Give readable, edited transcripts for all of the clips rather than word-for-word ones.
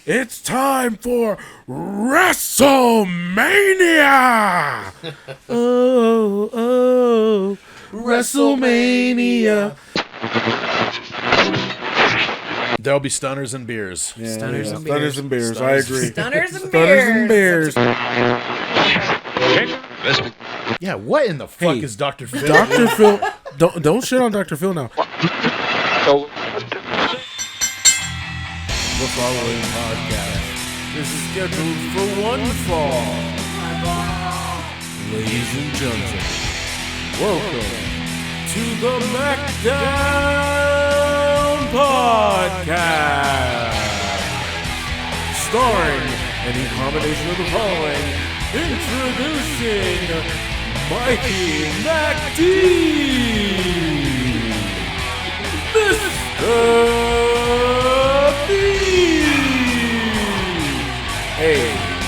It's time for WrestleMania! oh, WrestleMania. There'll be stunners and beers. Yeah, Stunners and Stunners beers. and beers. I Stunners. agree. Stunners and Stunners and beers. Yeah, what in the fuck Hey, is Dr. Phil? Dr. Phil, don't shit on Dr. Phil now. The following podcast is scheduled for one fall. Ladies and gentlemen, welcome to the MACKDOWN Podcast. Starring any combination of the following. Introducing Mikey McAfee, Mr.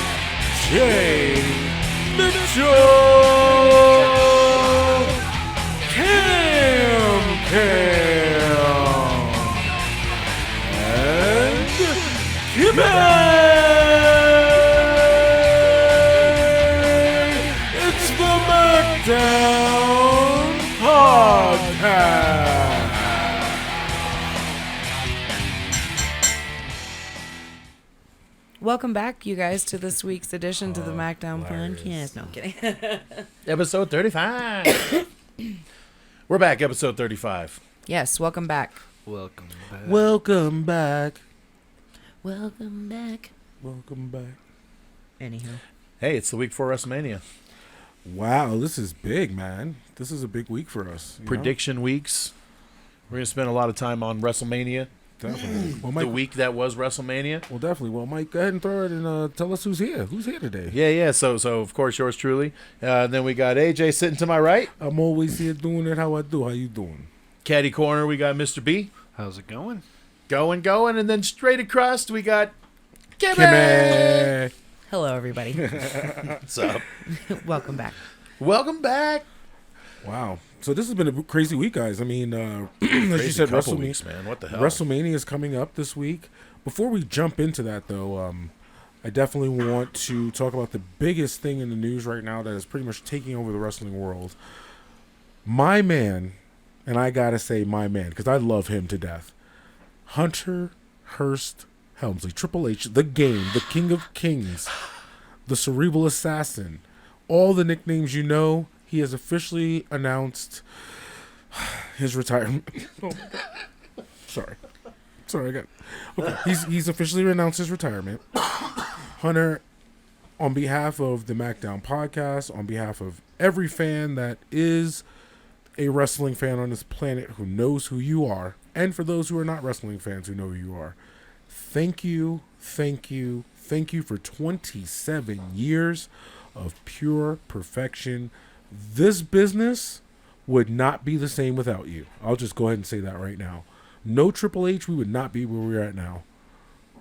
A.J. Mitchell, Cam, and Kimmy. It's the MACKDOWN Podcast. Welcome back, you guys, to this week's edition to the MACKDOWN Podcast. No, I'm kidding. Episode 35. We're back, episode 35. Yes, welcome back. Welcome back. Welcome back. Welcome back. Welcome back. Anyhow. Hey, it's the week before WrestleMania. Wow, this is big, man. This is a big week for us. you know? Prediction weeks. We're going to spend a lot of time on WrestleMania. Definitely. Well, The Mike, week that was WrestleMania. well, definitely. Well, Mike, go ahead and throw it and tell us who's here. Who's here today? Yeah. So of course, yours truly. Then we got AJ sitting to my right. I'm always here doing it how I do. How you doing? Caddy corner, we got Mr. B. How's it going? Going. And then straight across, we got Kimmy. Kimmy. Hello, everybody. What's up? Welcome back. Welcome back. Wow. So this has been a crazy week, guys. I mean, as you Crazy said, couple weeks, man. What the hell? WrestleMania is coming up this week. Before we jump into that, though, I definitely want to talk about the biggest thing in the news right now that is pretty much taking over the wrestling world. My man, and I gotta say my man, because I love him to death, Hunter Hearst Helmsley, Triple H, the Game, the King of Kings, the Cerebral Assassin, all the nicknames you know. He has officially announced his retirement. Sorry, I got. Okay, he's officially announced his retirement. Hunter, on behalf of the MACKDOWN Podcast, on behalf of every fan that is a wrestling fan on this planet who knows who you are, and for those who are not wrestling fans who know who you are, thank you for 27 years of pure perfection. This business would not be the same without you. I'll just go ahead and say that right now. No Triple H, we would not be where we're at now.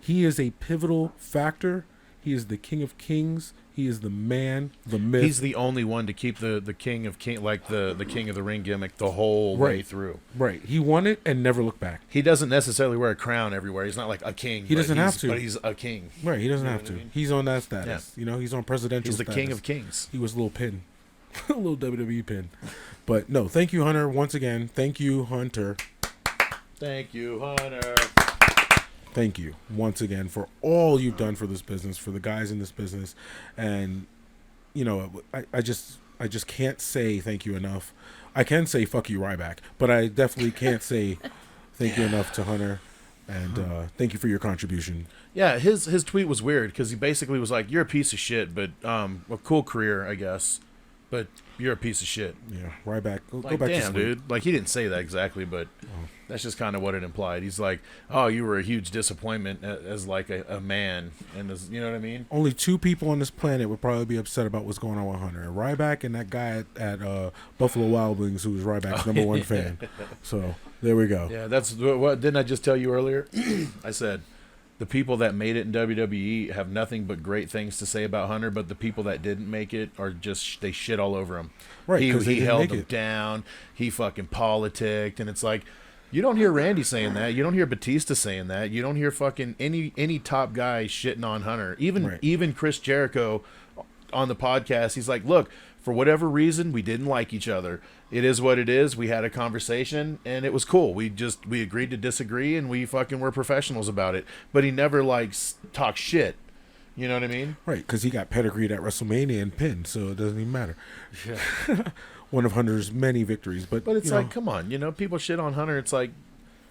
He is a pivotal factor. He is the King of Kings. He is the man, the myth. He's the only one to keep the King of King, like the King of the Ring gimmick the whole way through. Right. He won it and never looked back. He doesn't necessarily wear a crown everywhere. He's not like a king. He doesn't have to. But he's a king. Right. He doesn't You know have what to. I mean? He's on that status. Yeah. You know, he's on presidential He's the status. King of Kings. He was a little pin. A little WWE pin. But no, thank you, Hunter, once again. Thank you, Hunter. Thank you, Hunter. Thank you once again for all you've done for this business, for the guys in this business. And, you know, I just can't say thank you enough. I can say fuck you, Ryback, but I definitely can't say thank you enough to Hunter. And thank you for your contribution. Yeah, his tweet was weird because he basically was like, "You're a piece of shit, but a cool career, I guess, but you're a piece of shit." Yeah, Ryback, go Like, back to damn, sleep. dude. Like, he didn't say that exactly, but that's just kind of what it implied. He's like, "Oh, you were a huge disappointment as like a man," and as, you know what I mean? Only two people on this planet would probably be upset about what's going on with Hunter. Ryback and that guy at Buffalo Wild Wings who was Ryback's number one fan. So, there we go. Yeah, that's what didn't I just tell you earlier? I said the people that made it in WWE have nothing but great things to say about Hunter, but the people that didn't make it are just, they shit all over him. Right, 'cause they he didn't held make them it. down. He fucking politicked, and it's like, You don't hear Randy saying that. You don't hear Batista saying that. You don't hear fucking any top guy shitting on Hunter. Even Chris Jericho on the podcast, he's like, look, for whatever reason, we didn't like each other. It is what it is. We had a conversation, and it was cool. We agreed to disagree, and we fucking were professionals about it. But he never, talks shit. You know what I mean? Right, because he got pedigreed at WrestleMania and pinned, so it doesn't even matter. Yeah. One of Hunter's many victories. But it's like, come on. People shit on Hunter. It's like,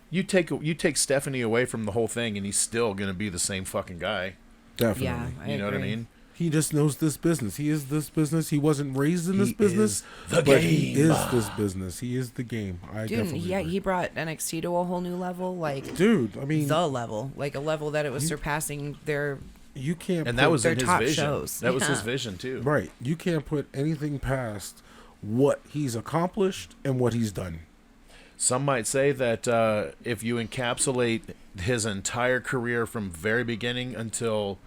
you take Stephanie away from the whole thing, and he's still going to be the same fucking guy. Definitely. Yeah, I You know what I agree. mean? He just knows this business. He is this business. He wasn't raised in this He business. is the but game. he is this business. He is the game. Dude, he brought NXT to a whole new level, Dude, I mean, the level, a level that it was surpassing their. you can't. And that was their in his top vision. shows. That was Yeah. his vision, too. right. You can't put anything past what he's accomplished and what he's done. Some might say that if you encapsulate his entire career from very beginning until,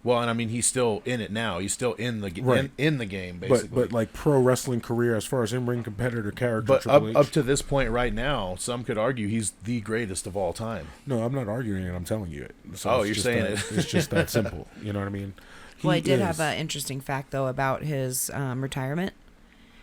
well, and I mean he's still in it now. He's still in the Right. in the game basically. But like pro wrestling career, as far as in-ring competitor character, But Triple H. up to this point right now, some could argue he's the greatest of all time. No, I'm not arguing it. I'm telling you it. So Oh, it's you're just saying that, it. It's just that simple. You know what I mean? Well, I He did is. have an interesting fact though about his retirement.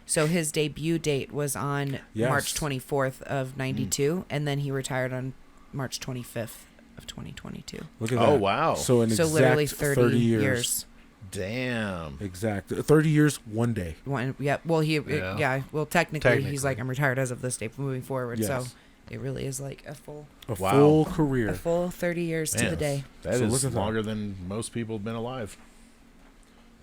So his debut date was on Yes. March 24th of '92, and then he retired on March 25th of 2022. Look at Oh, that. wow. So an So exact literally 30 years. Damn. Exact. 30 years, one day. Yeah. Well, Yeah. Well, technically, he's Technically. like, I'm retired as of this date, moving forward. Yes. So it really is like a full A Wow. full career. 30 years to Man, the day. That So is look at that. longer than most people have been alive.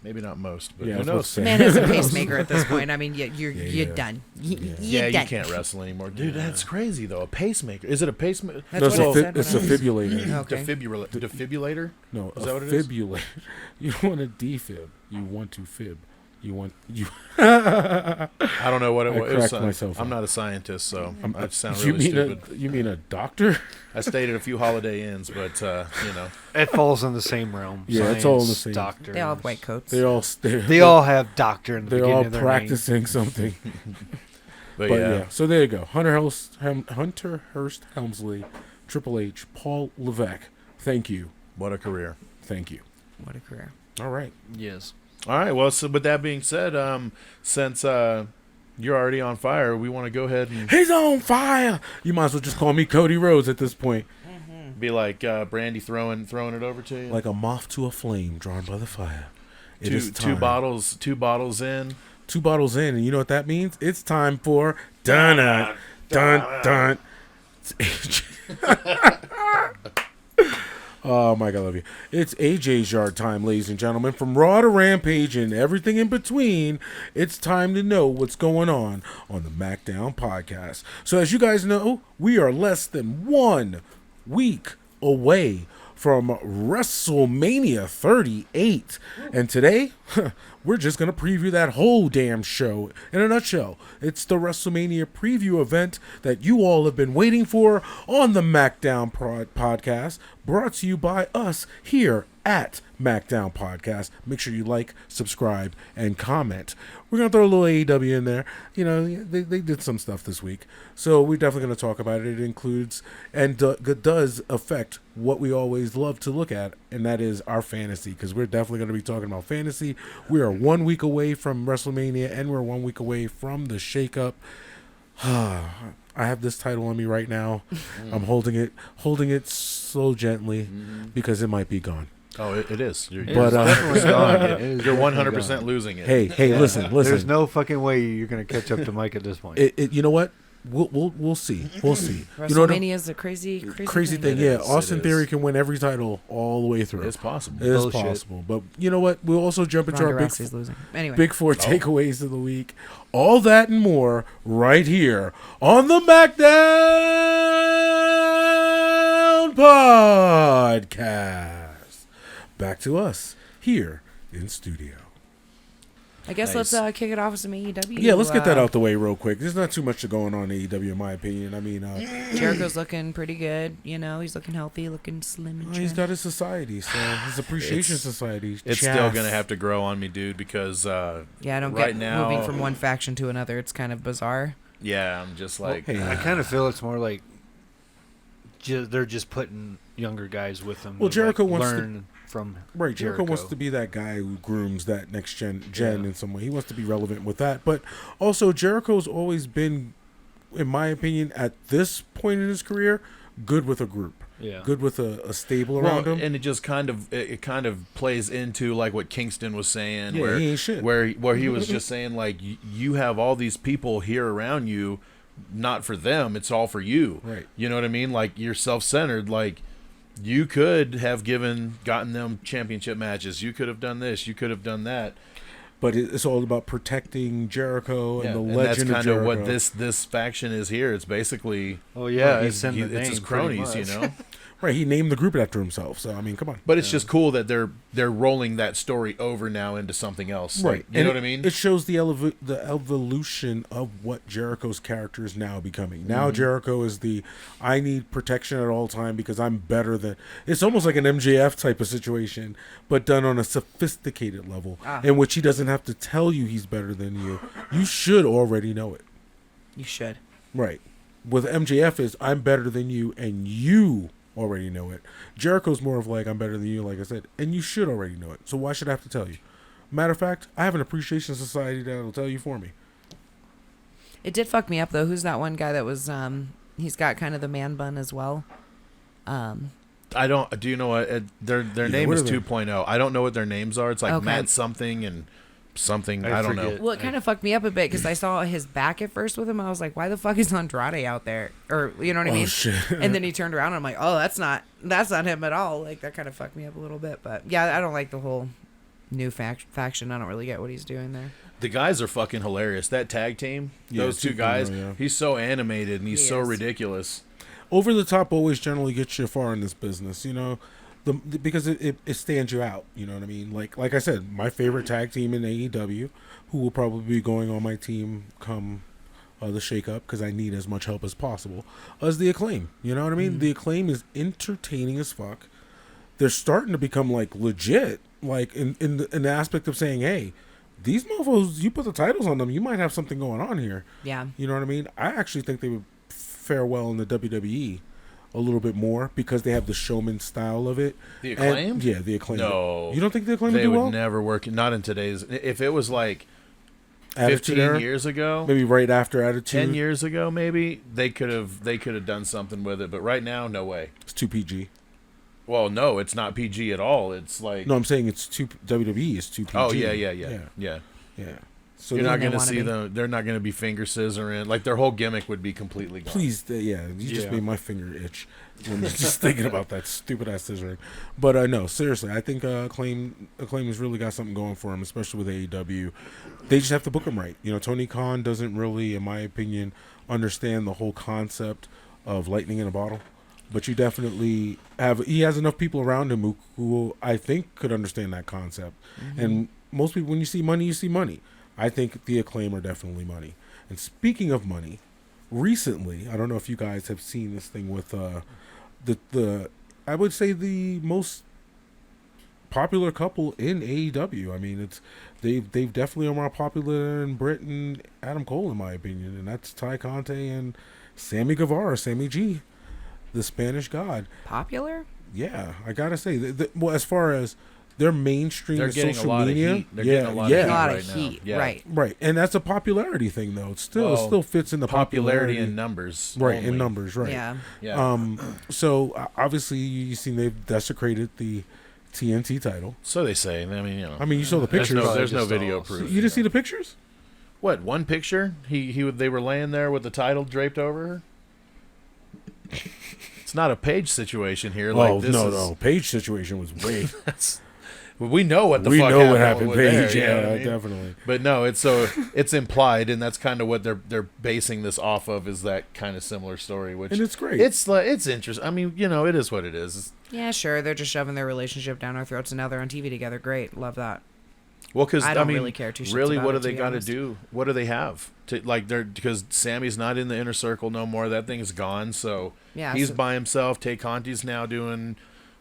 Maybe not most, but Yeah, I who was about knows? to say. Man is a pacemaker at this point. I mean, you're Yeah. done. Yeah, You're done. you can't wrestle anymore, dude. That's crazy though. A pacemaker? Is it a pacemaker? That's No, what it's, it said it's when a I was- defibrillator. Okay. Defibrillator? No, Is a that what it is? fibrillator. You don't want a defib. You want to fib. You want you. I don't know what it I was. cracked myself I'm up. not a scientist, so I sound you really mean stupid. you mean a doctor? I stayed at a few Holiday Inns, but It falls in the same realm. Yeah, Science, it's all in the same- Doctor. They all have white coats. They all have doctor in the they're beginning all of their practicing something. but But yeah. yeah, so there you go. Hunter Hearst Helmsley, Triple H, Paul Levesque. Thank you. What a career. Thank you. What a career. All right. name. Yes. All right. Well, so with that being said, since you're already on fire, we want to go ahead and He's on fire. You might as well just call me Cody Rhodes at this point. be like Brandy throwing it over to you. Like a moth to a flame drawn by the fire. It is two time. bottles in. 2 bottles in, and you know what that means? It's time for dun dun dun. It's oh, Mike, I love you. It's AJ's Yard time, ladies and gentlemen. From Raw to Rampage and everything in between, it's time to know what's going on the MACKDOWN Podcast. So as you guys know, we are less than 1 week away from WrestleMania 38. And today, we're just going to preview that whole damn show in a nutshell. It's the WrestleMania preview event that you all have been waiting for on the MACKDOWN Podcast, brought to you by us here at MACKDOWN Podcast. Make sure you like, subscribe, and comment. We're going to throw a little AEW in there. You know, they did some stuff this week. So we're definitely going to talk about it. It includes and does affect what we always love to look at, and that is our fantasy, because we're definitely going to be talking about fantasy. We are 1 week away from WrestleMania, and we're 1 week away from the shakeup. I have this title on me right now. I'm holding it so gently because it might be gone. Oh, it is. You're, But, Definitely gone. It is you're definitely 100% gone. losing it. Hey, listen. There's no fucking way you're gonna catch up to Mike at this point. You know what? We'll see. We'll see. You know what? WrestleMania is a crazy Thing. It Yeah, is, Austin it Theory is. can win every title all the way through. It's possible. It is Bullshit. possible. But you know what? We'll also jump into Ronda our Rousey's losing. Anyway, big 4 takeaways of the week. All that and more right here on the MACKDOWN Podcast. Back to us here in studio. I guess Nice. let's kick it off with some AEW. Yeah, let's get that out the way real quick. There's not too much going on in AEW in my opinion. I mean, Jericho's looking pretty good. You know, he's looking healthy, looking slim and he's trim. got his society, so his appreciation It's- society. It's still going to have to grow on me, dude, because Yeah, I don't right get now, moving from one faction to another. It's kind of bizarre. yeah, I'm just like, Hey. I kind of feel it's more like they're just putting younger guys with them. Well, to, Jericho like, wants to- learn from Right, Jericho wants to be that guy who grooms that next gen in some way. He wants to be relevant with that. But also, Jericho's always been, in my opinion, at this point in his career, good with a group. Yeah. Good with a stable around him. And it just kind of plays into like what Kingston was saying, Yeah, where he ain't shit. where he was just saying like you have all these people here around you, not for them, it's all for you. Right. You know what I mean? Like you're self-centered. Like you could have gotten them championship matches. You could have done this. You could have done that. But it's all about protecting Jericho and the and legend that's kind of of Jericho. what this faction is here. It's basically it's in the it's his name, cronies, pretty you much. know. Right, he named the group after himself. So I mean, come on. But it's just cool that they're rolling that story over now into something else. Right, Like, you know what I mean? It shows the evolution of what Jericho's character is now becoming. Now Jericho is I need protection at all time because I'm better than. It's almost like an MJF type of situation, but done on a sophisticated level, in which he doesn't have to tell you he's better than you. You should already know it. You should. Right. With MJF is I'm better than you and you already know it. Jericho's more of like I'm better than you, like I said, and you should already know it. So why should I have to tell you? Matter of fact, I have an appreciation society that'll tell you for me. It did fuck me up though. Who's that one guy that was he's got kind of the man bun as well? I don't. Do you know what their name what is are they? 2.0? I don't know what their names are. It's like Okay. Matt something and something. I I don't know. forget. Well, it kind of fucked me up a bit because I saw his back at first with him. I was like, why the fuck is Andrade out there? Or you know what I mean? Shit. And then he turned around and I'm like, oh, that's not him at all. Like that kind of fucked me up a little bit. But yeah, I don't like the whole new faction. I don't really get what he's doing there. The guys are fucking hilarious. That tag team, Yeah, those two 2.0, guys. yeah. He's so animated and he's He so is. ridiculous. Over the top always generally gets you far in this business, you know, because it stands you out. You know what I mean? Like I said, my favorite tag team in AEW, who will probably be going on my team come the shake-up because I need as much help as possible, is the Acclaim. You know what I mean? The Acclaim is entertaining as fuck. They're starting to become like legit, like in the aspect of saying, hey, these mofos, you put the titles on them, you might have something going on here. Yeah. You know what I mean? I actually think they would fare well in the WWE a little bit more because they have the showman style of it. The Acclaim? And, yeah, the Acclaim. No. You don't think the Acclaim They would do would well? never work. Not in today's. If it was like Attitude 15 Era? years ago, Maybe right after Attitude. 10 years ago, maybe they could have done something with it. But right now, no way. It's too PG. Well, no, it's not PG at all. It's like No, I'm saying it's too WWE is too PG. oh yeah. Yeah. So You're then- not going to wanna see be. them. They're not going to be finger scissoring. Like their whole gimmick would be completely gone. Please, you just Yeah. made my finger itch when just thinking about that stupid ass scissoring. But no, seriously, I think Acclaim has really got something going for him, especially with AEW. They just have to book him right. You know, Tony Khan doesn't really, in my opinion, understand the whole concept of lightning in a bottle. But you definitely he has enough people around him who I think could understand that concept. And most people, when you see money, you see money. I think the Acclaim are definitely money. And speaking of money, recently, I don't know if you guys have seen this thing with the I would say the most popular couple in AEW. I mean, they've definitely are more popular in Britain, Adam Cole, in my opinion, and that's Ty Conte and Sammy Guevara, Sammy G, the Spanish God. Popular? Yeah, I gotta say, well, as far as their mainstream They're getting social a lot media, of heat. They're getting a lot of A heat lot right of now. heat. Yeah. Right. right, and that's a popularity thing, though. It Well, still fits in the Popularity popularity in numbers. right only. in numbers, right. Yeah. Yeah. So obviously you've seen they've desecrated the TNT title. So they say. I mean, you know. I mean, you saw the pictures. There's no Just video all- proof. You didn't see the pictures? What, one picture? They were laying there with the title draped over her? It's not a Page situation here. Oh Like this is, no, Page situation was way. We know what the we fuck know what happened happened, with Page. there, you know what Yeah, I mean? definitely. But no, it's implied, and that's kind of what they're basing this off of, is that kind of similar story, which And it's great. It's interesting. I mean, you know, it is what it is. Yeah, sure. They're just shoving their relationship down our throats, and now they're on TV together. Great. Love that. Well, because I don't mean, really care two shits really, about what it, do they to be got to honest. do? What do they have to like? They're because Sammy's not in the inner circle no more. That thing's gone. So Yeah, he's so- by himself. Tay Conti's now doing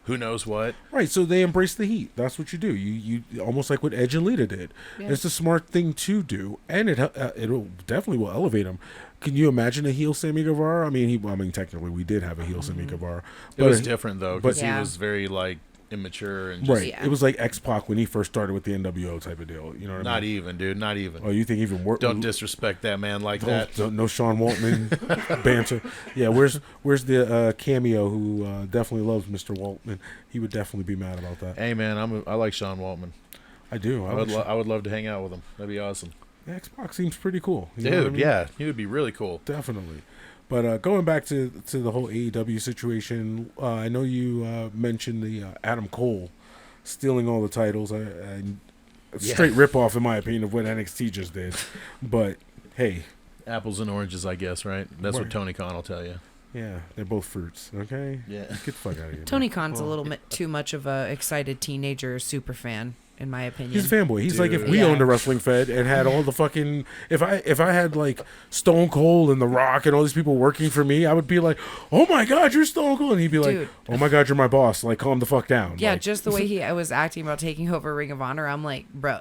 who knows what. Right, so they embrace the heat. That's what you do. You almost like what Edge and Lita did. Yeah. It's a smart thing to do, and it'll definitely will elevate them. Can you imagine a heel Sammy Guevara? I mean, technically we did have a heel Sammy Guevara. It was different though, because Yeah. he was very like immature and just, Right. Yeah. It was like X-Pac when he first started with the NWO type of deal. You know what I not mean? even, dude, not even. Oh, you think even worse? Don't disrespect that man like that. No Sean Waltman banter. Yeah, where's the cameo who definitely loves Mr. Waltman? He would definitely be mad about that. Hey man, I like Sean Waltman. I do. I would love to hang out with him. That'd be awesome. Xbox seems pretty cool. You know what I Dude, mean? yeah, he would be really cool. Definitely. But going back to the whole AEW situation, I know you mentioned the Adam Cole stealing all the titles. Straight ripoff, in my opinion, of what NXT just did. But hey, Apples and oranges, I guess, right? That's what Right. Tony Khan will tell you. yeah, they're both fruits. Okay, Yeah. get the fuck out of here. Tony man. Khan's a little bit too much of a excited teenager super fan, in my opinion. He's a fanboy. He's like if Dude. we Yeah. owned a wrestling fed and had all the fucking if I had like Stone Cold and The Rock and all these people working for me, I would be like, oh my god, you're Stone Cold, and he'd be like, Dude. oh my god, you're my boss. Like, calm the fuck down. Yeah, Like, just the way I was acting about taking over Ring of Honor, I'm like, bro,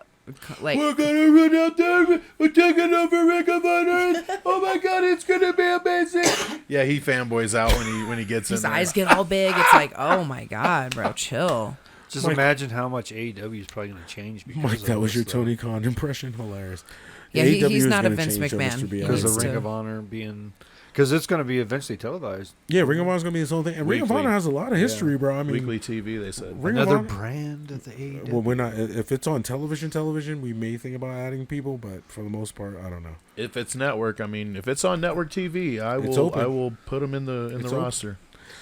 like, We're gonna run out there. We're taking over Ring of Honor. Oh my god, it's gonna be amazing. Yeah, he fanboys out when he gets his in there. eyes get all big. It's like, oh my god, bro, chill. Just Mike- imagine how much AEW is probably going to change because Mike, of that was this, your though. Tony Khan impression. Hilarious. Yeah, AEW he's is not a gonna Vince change, so McMahon. Mr. B, Because honest. of Ring to- of Honor being... Because it's going to be eventually televised. Yeah, Ring of Honor is gonna be his own thing, and Ring of Weekly. Honor has a lot of history, bro. I mean, Weekly TV, they said. Ring of Another Honor. brand of the AEW. Well, we're not. If it's on television, we may think about adding people, but for the most part, I don't know. If it's network, I mean, if it's on network TV, It's open. I will put them in the It's open. roster.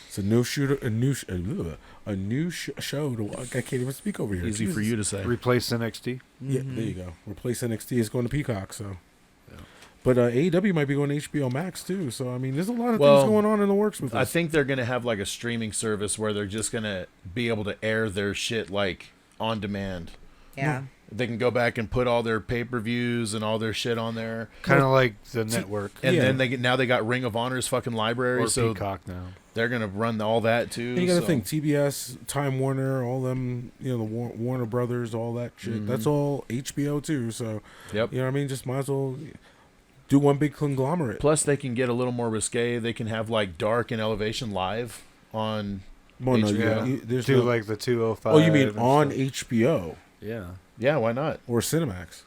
It's a new shooter, a new show. I can't even speak over here. Easy for you to say. Replace NXT. Yeah, Mm-hmm. there you go. Replace NXT is going to Peacock, so. But AEW might be going to HBO Max too. So I mean, there's a lot of Well, things going on in the works with this. I think they're gonna have like a streaming service where they're just gonna be able to air their shit like on demand. Yeah. They can go back and put all their pay-per-views and all their shit on there, Kind of like the network. and Yeah. then they got Ring of Honor's fucking library, Or so Peacock now. they're gonna run all that too. And you got to so- think TBS, Time Warner, all them, the Warner Brothers, all that shit. That's all HBO too. So Yep. you know what I mean. Just might as well do one big conglomerate. Plus, they can get a little more risque. They can have like Dark and Elevation live on. Well, no, HBO. there's Do no, like the 205. oh, you mean and on stuff. HBO Yeah. Yeah, why not? or Cinemax?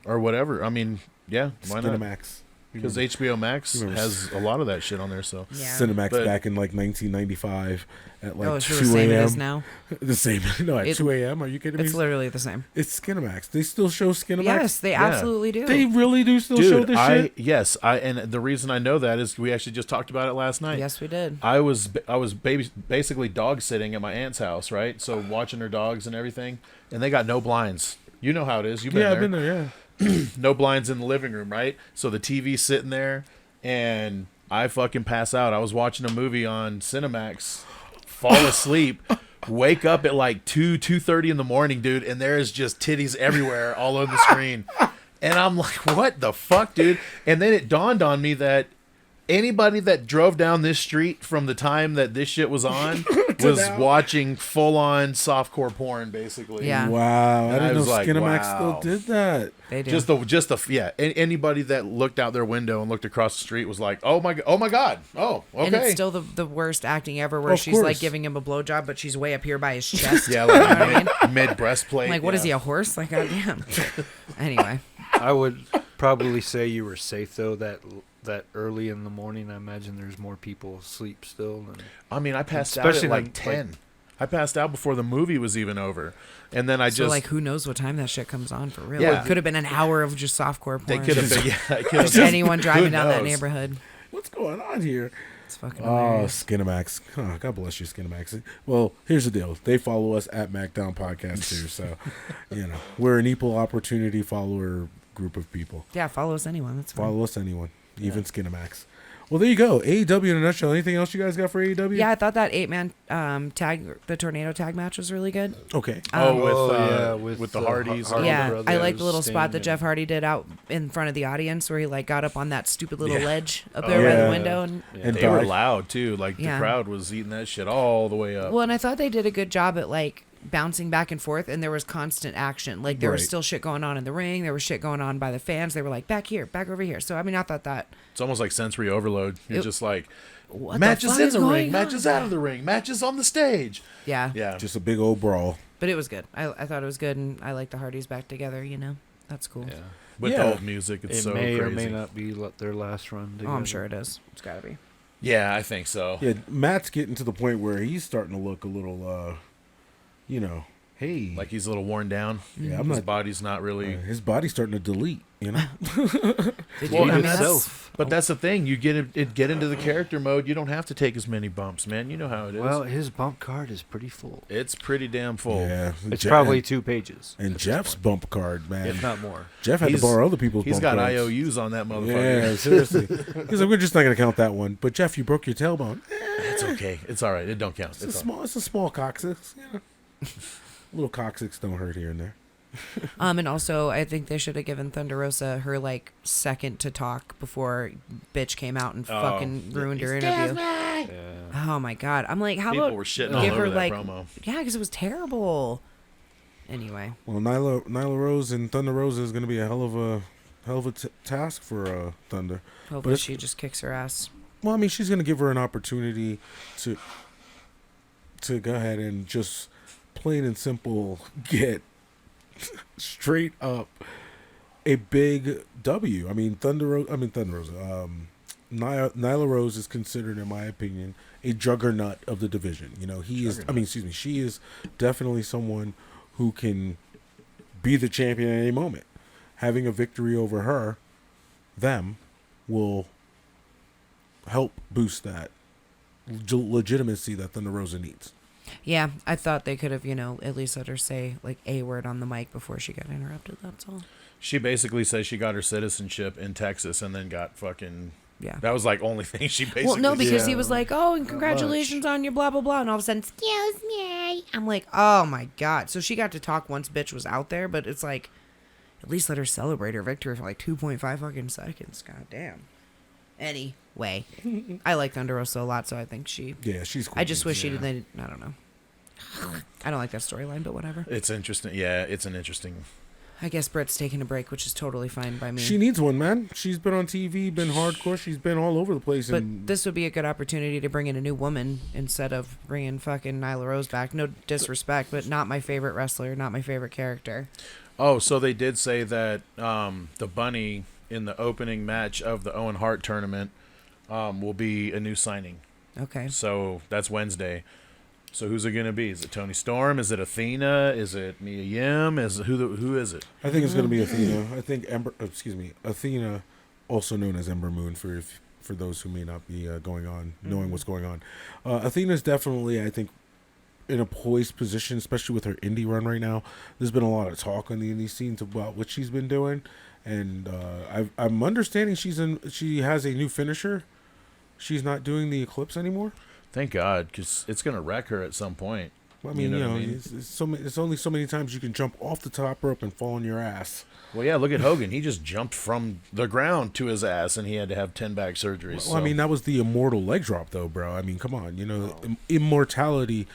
Or whatever. I mean, yeah, why not? Cinemax. Because HBO Max Remember- has a lot of that shit on there. So Yeah. Cinemax But- back in like 1995 at like Oh, it's 2 the same as a.m. now. The same. No, at It- 2 a.m. Are you kidding me? It's literally the same. It's Skinemax. They still show Skinemax. Yes, they Yeah. absolutely do. They really do still show dude, this shit. and the reason I know that is we actually just talked about it last night. Yes, we did. I was basically dog sitting at my aunt's house, right? So watching her dogs and everything, and they got no blinds. You know how it is. You've been Yeah, there. I've been there. Yeah. No blinds in the living room, right? So the TV's sitting there, and I fucking pass out. I was watching a movie on Cinemax, fall asleep, wake up at like 2:30 in the morning, dude, and there is just titties everywhere all over the screen. And I'm like, what the fuck, dude? And then it dawned on me that anybody that drove down this street from the time that this shit was on was now. watching full-on softcore porn, basically. Yeah. Wow, I And I didn't know was like, Skinemax wow. still did that. They do. Anybody that looked out their window and looked across the street was like, oh my god, oh, okay. And it's still the worst acting ever, where Of she's like course. giving him a blowjob, but she's way up here by his chest. yeah, You know what I like mean? mid breastplate. Like, what is he, yeah. a horse? Like, goddamn. Anyway, I would probably say you were safe, though, that early in the morning. I imagine there's more people asleep still. And I mean, I passed out Especially at like like- 10. I passed out before the movie was even over, and then I so just like, who knows what time that shit comes on for real? Yeah. It could have been an hour of just softcore porn. they could have been. Yeah, it could have Just been. anyone driving Who down that knows? neighborhood. What's going on here? It's fucking Oh, hilarious. Skinemax. Oh, God bless you, Skinemax. Well, here's the deal. They follow us at MACKDOWN Podcast too, so we're an equal opportunity follower group of people. Yeah, follow us anyone. That's fine. Follow us, anyone, even Skinemax. Well, there you go. AEW in a nutshell. Anything else you guys got for AEW? Yeah, I thought that 8-man tag, the tornado tag match was really good. Okay. With the Hardys. Hardy Yeah, brothers, I like the little spot that Sting, Jeff Hardy did out in front of the audience where he like got up on that stupid little Yeah. ledge up there by yeah. the window. And And They were died. loud too. Like the Yeah. crowd was eating that shit all the way up. well, and I thought they did a good job at like bouncing back and forth, and there was constant action. Like, there was Right. still shit going on in the ring. There was shit going on by the fans. They were like, back here, back over here. So, I mean, I thought that... It's almost like sensory overload. You're just like, What matches fuck in is the ring, going matches on? out of the ring, matches on the stage. Yeah. Yeah. Just a big old brawl. But it was good. I thought it was good, and I like the Hardys back together, you know? That's cool. Yeah. With Yeah. the old music, it's It so may crazy. or may not be their last run Oh, together. I'm sure it is. It's got to be. Yeah, I think so. Yeah, Matt's getting to the point where he's starting to look a little, you know, hey. Like he's a little worn down. yeah, I'm His not. body's not really. His body's starting to delete, you know? Did Well, you I mean, notice? himself. But that's the thing. You get into the character mode. You don't have to take as many bumps, man. You know how it is. Well, his bump card is pretty full. It's pretty damn full. Yeah. It's Je- probably 2 pages. And at this Jeff's point, bump card, man. if not more. Jeff had to He's- borrow other people's He's bump got cards. IOUs on that motherfucker. Yeah, seriously. He's like, we're just not going to count that one. But Jeff, you broke your tailbone. It's okay. It's all right. It don't count. It's a small coccyx. You know? Little coccyx don't hurt here and there. And also, I think they should have given Thunder Rosa her, like, second to talk before bitch came out and fucking ruined her interview. Yeah. Oh, my God. I'm like, how People about were shitting all give over her, that like... promo. Yeah, because it was terrible. Anyway. Well, Nyla Rose and Thunder Rosa is going to be a hell of a task for Thunder. Hopefully it's- she just kicks her ass. Well, I mean, she's going to give her an opportunity to go ahead and just plain and simple get straight up a big W. I mean, Thunder Rosa. Nyla Rose is considered, in my opinion, a juggernaut of the division. You know, she is definitely someone who can be the champion at any moment. Having a victory over them will help boost that legitimacy that Thunder Rosa needs. Yeah, I thought they could have, at least let her say, like, a word on the mic before she got interrupted. That's all. She basically says she got her citizenship in Texas and then got fucking. Yeah. That was like only thing she basically. Well, no, because he Yeah. was like, oh, and congratulations on your blah, blah, blah. And all of a sudden, excuse me. I'm like, oh, my God. So she got to talk once bitch was out there, but it's like, at least let her celebrate her victory for like 2.5 fucking seconds. God damn. Anyway, I like Thunder Rosa a lot, so I think she... Yeah, she's cool. I just wish she Yeah. didn't... I don't know. I don't like that storyline, but whatever. It's interesting. Yeah, it's an interesting. I guess Britt's taking a break, which is totally fine by me. She needs one, man. She's been on TV, been hardcore. She's been all over the place. But and this would be a good opportunity to bring in a new woman instead of bringing fucking Nyla Rose back. No disrespect, but not my favorite wrestler, not my favorite character. Oh, so they did say that the bunny in the opening match of the Owen Hart tournament will be a new signing. Okay. So that's Wednesday. So who's it going to be? Is it Toni Storm? Is it Athena? Is it Mia Yim? Who is it? I think it's going to be Athena. I think Athena, also known as Ember Moon, for those who may not be knowing what's going on. Athena's definitely, I think, in a poised position, especially with her indie run right now. There's been a lot of talk on the indie scenes about what she's been doing, and I'm understanding she has a new finisher. She's not doing the Eclipse anymore. Thank God, because it's going to wreck her at some point. I mean, what I mean? it's only so many times you can jump off the top rope and fall on your ass. Well, yeah, look at Hogan. He just jumped from the ground to his ass, and he had to have 10 back surgeries. Well, I mean, that was the immortal leg drop, though, bro. I mean, come on. Immortality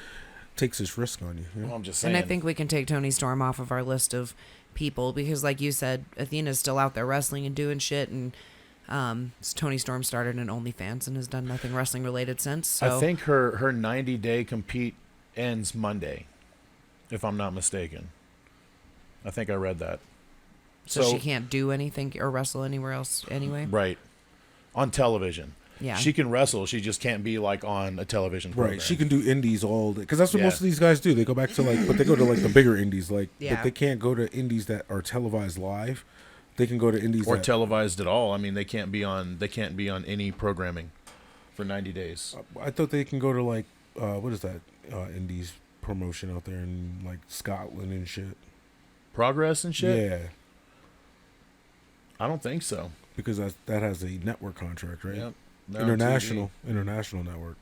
takes this risk on you. You know? Well, I'm just saying. And I think we can take Toni Storm off of our list of people because, like you said, Athena's still out there wrestling and doing shit. And Toni Storm started an OnlyFans and has done nothing wrestling related since. So I think her 90-day compete ends Monday, if I'm not mistaken. I think I read that. so she can't do anything or wrestle anywhere else anyway. Right. On television. Yeah. She can wrestle. She just can't be like on a television program. Right, she can do indies all day because that's what Yeah. most of these guys do. They go back to but they go to the bigger indies, Yeah. but they can't go to indies that are televised live. They can go to indies or that, televised at all. I mean, they can't be on any programming for 90 days. I thought they can go to what is that indies promotion out there in Scotland and shit. Progress and shit? Yeah, I don't think so. because that has a network contract, right? Yep. They're on International network.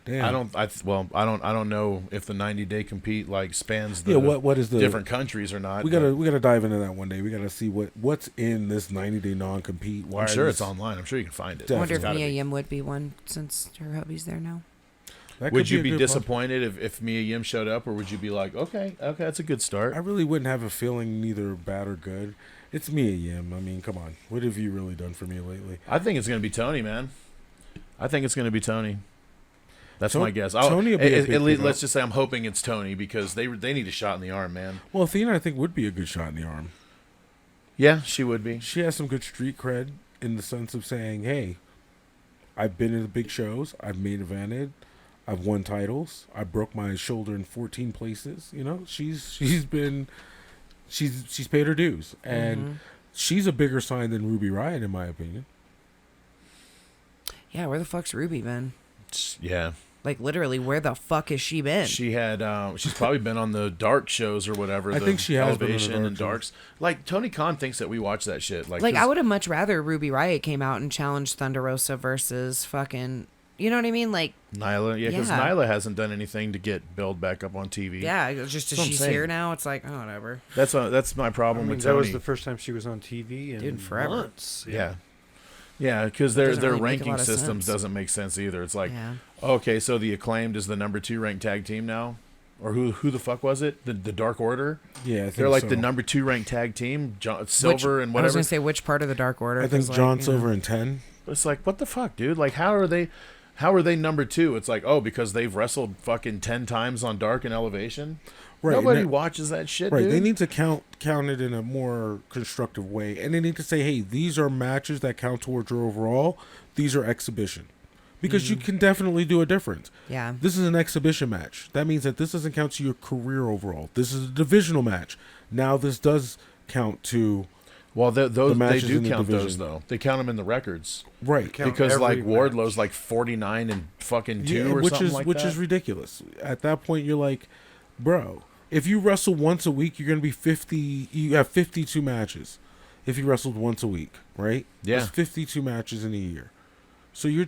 Damn. I don't know if the 90-day compete spans the what is the different countries or not. We gotta dive into that one day. We gotta see what's in this 90-day non-compete. I'm sure it's online. I'm sure you can find it. I wonder if It's gotta Mia be. Yim would be one since her hubby's there now. Would you be disappointed if Mia Yim showed up, or would you be like, okay, that's a good start? I really wouldn't have a feeling neither bad or good. It's Mia Yim. I mean, come on. What have you really done for me lately? I think it's going to be Tony, man. I think it's going to be Tony. That's my guess. Tony will be at least, let's just say I'm hoping it's Tony because they need a shot in the arm, man. Well, Athena, I think, would be a good shot in the arm. Yeah, she would be. She has some good street cred in the sense of saying, hey, I've been in the big shows. I've main evented. I've won titles. I broke my shoulder in 14 places. You know, she's paid her dues, and she's a bigger sign than Ruby Riott, in my opinion. Yeah, where the fuck's Ruby been? Yeah. Like, literally, where the fuck has she been? She had, she's probably been on the dark shows or whatever. I think she has been on the and darks. Like, Tony Khan thinks that we watch that shit. Like I would have much rather Ruby Riott came out and challenged Thunder Rosa versus fucking, you know what I mean? Like, Nyla. Yeah, because Nyla hasn't done anything to get built back up on TV. Yeah, just as she's here now, it's like, oh, whatever. That's my problem with Tony. That was the first time she was on TV in forever. Months. Yeah. Yeah, because their really ranking systems doesn't make sense either. It's like, okay, so the Acclaimed is the number 2 ranked tag team now, or who the fuck was it? The Dark Order. Yeah, I think they're like so. the number 2 ranked tag team. Silver and whatever. I was gonna say which part of the Dark Order. I think John Silver and 10. It's like, what the fuck, dude? Like, how are they number 2? It's like, oh, because they've wrestled fucking 10 times on Dark and Elevation. Right, Nobody watches that shit, right, dude. They need to count it in a more constructive way. And they need to say, hey, these are matches that count towards your overall. These are exhibition. Because you can definitely do a difference. Yeah. This is an exhibition match. That means that this doesn't count to your career overall. This is a divisional match. Now this does count to... Well, they do count division. those, though. They count them in the records. Right. Because, like, Wardlow's like 49 and fucking 2 or something like that. Which is ridiculous. At that point, you're like, bro... If you wrestle once a week, you're going to be 50. You have 52 matches. If you wrestled once a week, right? Yeah. That's 52 matches in a year. So you're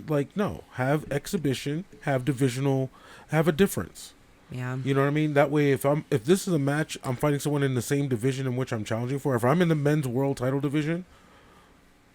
like, no, have exhibition, have divisional, have a difference. Yeah. You know what I mean? That way, if this is a match, I'm fighting someone in the same division in which I'm challenging for. If I'm in the men's world title division,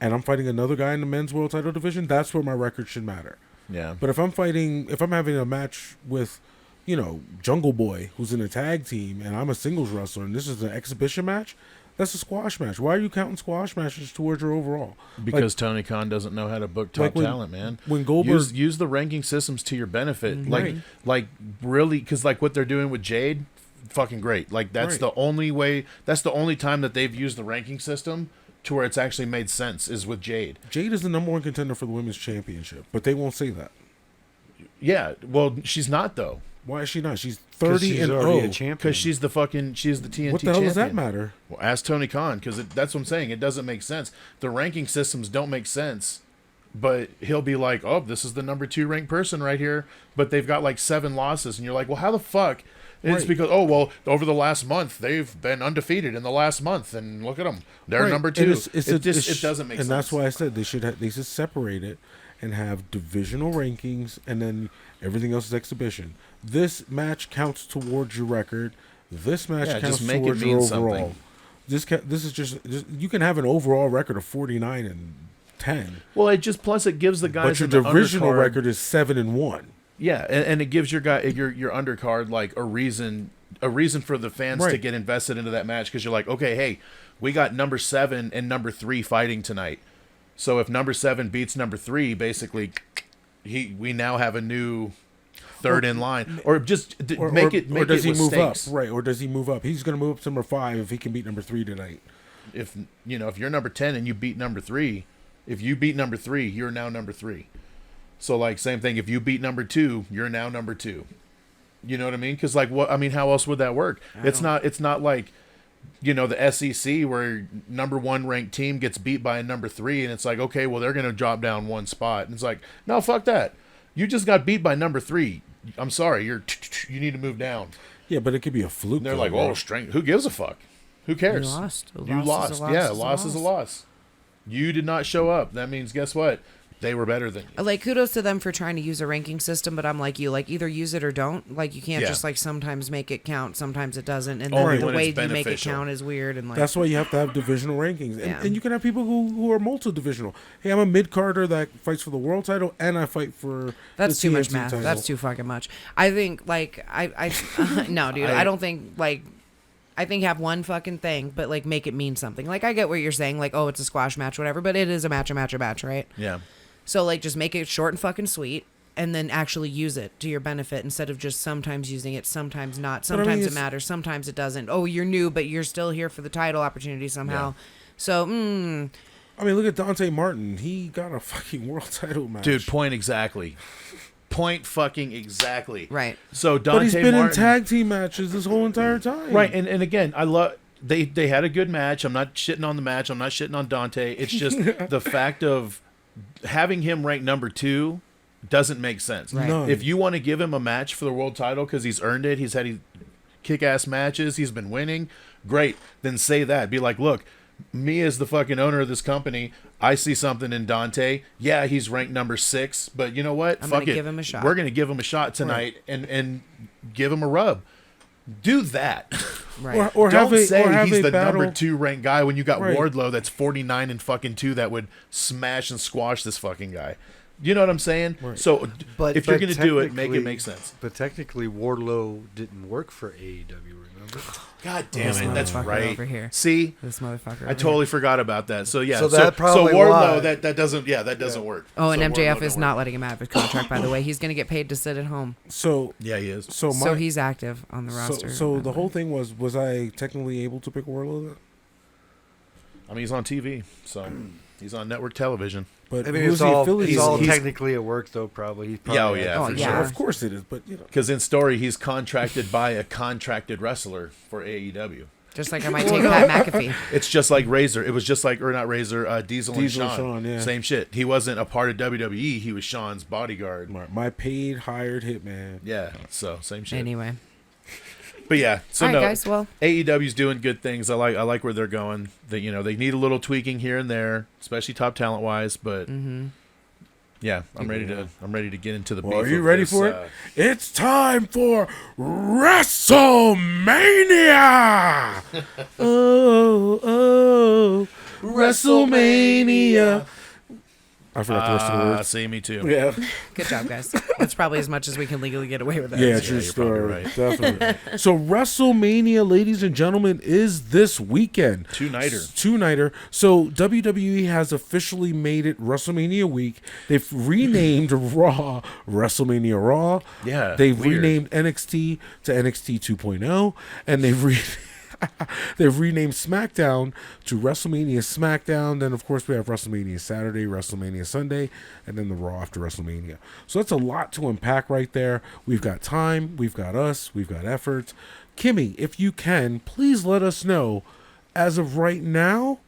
and I'm fighting another guy in the men's world title division, that's where my record should matter. Yeah. But if I'm having a match with, you know, Jungle Boy, who's in a tag team, and I'm a singles wrestler, and this is an exhibition match, that's a squash match. Why are you counting squash matches towards your overall? Because Tony Khan doesn't know how to book top talent, man. When Goldberg... Use the ranking systems to your benefit. Right. Like really, because like what they're doing with Jade, fucking great. Like that's the only way, that's the only time that they've used the ranking system to where it's actually made sense is with Jade. Jade is the number 1 contender for the women's championship, but they won't say that. Yeah, well, she's not, though. Why is she not? She's 30 and 0. Because she's the TNT champion. What the hell does that matter? Well, ask Tony Khan, because that's what I'm saying. It doesn't make sense. The ranking systems don't make sense. But he'll be like, oh, this is the number 2 ranked person right here. But they've got like 7 losses. And you're like, well, how the fuck? And it's because, oh, well, over the last month, they've been undefeated in the last month. And look at them. They're number 2. It doesn't make sense. And that's why I said they should separate it and have divisional rankings, and then everything else is exhibition. This match counts towards your record. This match counts towards your overall. Something. This is just you can have an overall record of 49 and 10. Well, plus it gives the guys. But your divisional record is 7 and 1. Yeah, and it gives your guy your undercard like a reason for the fans to get invested into that match because you're like, okay, hey, we got number 7 and number 3 fighting tonight. So if number 7 beats number 3, basically, we now have a new third in line, or just make it. Or does he move up? Right, or does he move up? He's going to move up to number 5 if he can beat number 3 tonight. If you're number 10 and you beat number 3, if you beat number 3, you're now number 3. So like same thing. If you beat number 2, you're now number 2. You know what I mean? Because like what I mean, how else would that work? It's not like. The SEC where number 1 ranked team gets beat by a number 3 and it's like, okay, well, they're going to drop down 1 spot. And it's like, no, fuck that. You just got beat by number 3. I'm sorry. You need to move down. Yeah, but it could be a fluke. And they're like, oh, strength. Who gives a fuck? Who cares? You lost. You lost. Yeah, a loss is a loss. You did not show up. That means, guess what? They were better than you. Like, kudos to them for trying to use a ranking system, but I'm like you, like, either use it or don't. Like, you can't just, like, sometimes make it count, sometimes it doesn't, and then the way you make it count is weird. And like, that's why you have to have divisional rankings. And you can have people who are multi-divisional. Hey, I'm a mid-carder that fights for the world title, and I fight for that's the too much TNT math. title. That's too fucking much. I think, like, no, dude, I don't think, like, I think have one fucking thing, but, like, make it mean something. Like, I get what you're saying, like, oh, it's a squash match, whatever, but it is a match, right? Yeah. So, like, just make it short and fucking sweet, and then actually use it to your benefit instead of just sometimes using it, sometimes not. Sometimes it matters, sometimes it doesn't. Oh, you're new, but you're still here for the title opportunity somehow. Yeah. So, I mean, look at Dante Martin. He got a fucking world title match. Dude, point exactly. Point fucking exactly. Right. So Dante but he's been Martin, in tag team matches this whole entire time. Right, and again, I love they had a good match. I'm not shitting on the match. I'm not shitting on Dante. It's just the fact of having him ranked number 2 doesn't make sense. Right. None. If you want to give him a match for the world title because he's earned it, he's had kick-ass matches, he's been winning, great. Then say that. Be like, look, me as the fucking owner of this company, I see something in Dante. Yeah, he's ranked number 6, but you know what? I'm Fuck gonna it. give him a shot. We're gonna give him a shot tonight and give him a rub. Do that. right. Or Don't have say he's a the battle. number 2 ranked guy when you got Right. Wardlow that's 49 and fucking 2 that would smash and squash this fucking guy. You know what I'm saying? Right. So if you're going to do it, make technically- it make sense. But technically, Wardlow didn't work for AEW, remember? God damn This it, that's motherfucker right. over here. See? This motherfucker. I totally forgot about that. So yeah, So that probably Wardlow why. that doesn't work. Oh, and So MJF Wardlow is don't not work. letting him out of his contract, by the way. He's going to get paid to sit at home. So Yeah, he is. So he's active on the roster. So the whole thing was I technically able to pick Wardlow? I mean, he's on TV, so he's on network television. But I mean, who's it's the all, affiliate? it's all He's- technically at work, though, probably. He's Yeah, oh, probably yeah, Oh, for yeah. sure. Of course it is, but you know. Because in story, he's contracted by a contracted wrestler for AEW. Just like I might take Pat McAfee. It's just like Razor. It was just like, or not Razor, Diesel and Diesel and Shawn. Shawn, yeah. Same shit. He wasn't a part of WWE. He was Shawn's bodyguard. My paid hired hitman. Yeah, so same shit. Anyway. But yeah, so All right, no, guys. Well, AEW's doing good things. I like where they're going. They they need a little tweaking here and there, especially top talent wise. But yeah, I'm ready to get into the. Well, beef are you of ready this, for it? It's time for WrestleMania! oh, WrestleMania. I forgot the rest of the words. See, me too. Yeah, good job, guys. That's probably as much as we can legally get away with that. yeah, true you're probably story. right. Definitely. So WrestleMania, ladies and gentlemen, is this weekend. Two-nighter. So WWE has officially made it WrestleMania week. They've renamed Raw WrestleMania Raw. Yeah, They've weird. renamed NXT to NXT 2.0, and they've renamed SmackDown to WrestleMania SmackDown. Then, of course, we have WrestleMania Saturday, WrestleMania Sunday, and then the Raw after WrestleMania. So that's a lot to unpack right there. We've got time, we've got us, we've got efforts. Kimmy, if you can, please let us know, as of right now,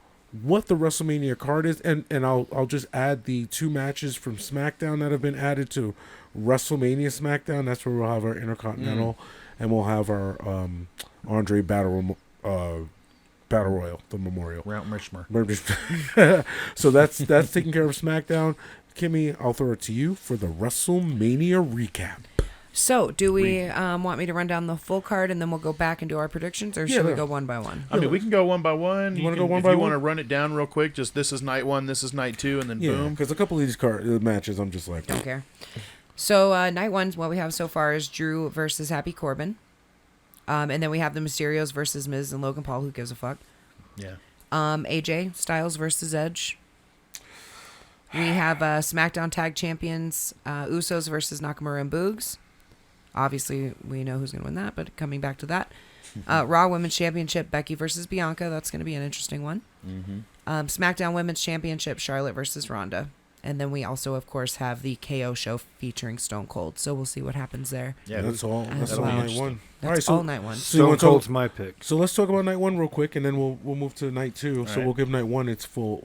what the WrestleMania card is. And I'll just add the 2 matches from SmackDown that have been added to WrestleMania SmackDown. That's where we'll have our Intercontinental, and we'll have our Andre Battle Royal, the Memorial. So that's taking care of SmackDown. Kimmy, I'll throw it to you for the WrestleMania recap. So, do we want me to run down the full card and then we'll go back and do our predictions, or should we go one by one? I mean, we can go one by one. You wanna go one if by you one? want to run it down real quick, just this is night 1, this is night 2, and then Yeah, boom. because a couple of these matches, I'm just like, Don't care. So, night 1, what we have so far is Drew versus Happy Corbin. And then we have the Mysterios versus Miz and Logan Paul. Who gives a fuck? Yeah. AJ Styles versus Edge. We have SmackDown Tag Champions Usos versus Nakamura and Boogs. Obviously, we know who's going to win that, but coming back to that. Raw Women's Championship Becky versus Bianca. That's going to be an interesting one. SmackDown Women's Championship Charlotte versus Rhonda. And then we also, of course, have the KO show featuring Stone Cold. So we'll see what happens there. Yeah, that's all. That's That'll all be night interesting. one. That's all night 1. So you Stone want to Cold's my pick. So let's talk about night 1 real quick, and then we'll move to night 2. So right. we'll give night 1 its full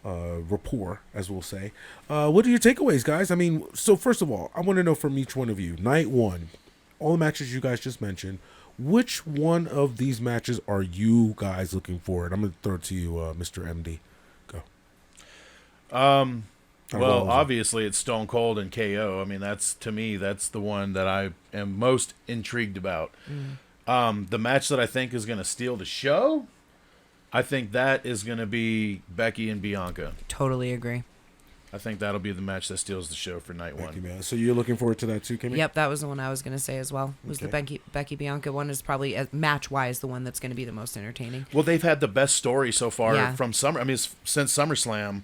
rapport, as we'll say. What are your takeaways, guys? I mean, so first of all, I want to know from each one of you, night 1, all the matches you guys just mentioned, which one of these matches are you guys looking forward? I'm going to throw it to you, Mr. MD. Go. Well, obviously it's Stone Cold and KO. I mean, that's the one that I am most intrigued about. The match that I think is going to steal the show, I think that is going to be Becky and Bianca. Totally agree. I think that'll be the match that steals the show for night one. Man. So you're looking forward to that too, Kimmy? Yep, that was the one I was going to say as well. Was Okay. the Becky Bianca one is probably match-wise the one that's going to be the most entertaining. Well, they've had the best story so far Yeah. from Summer. I mean, since SummerSlam,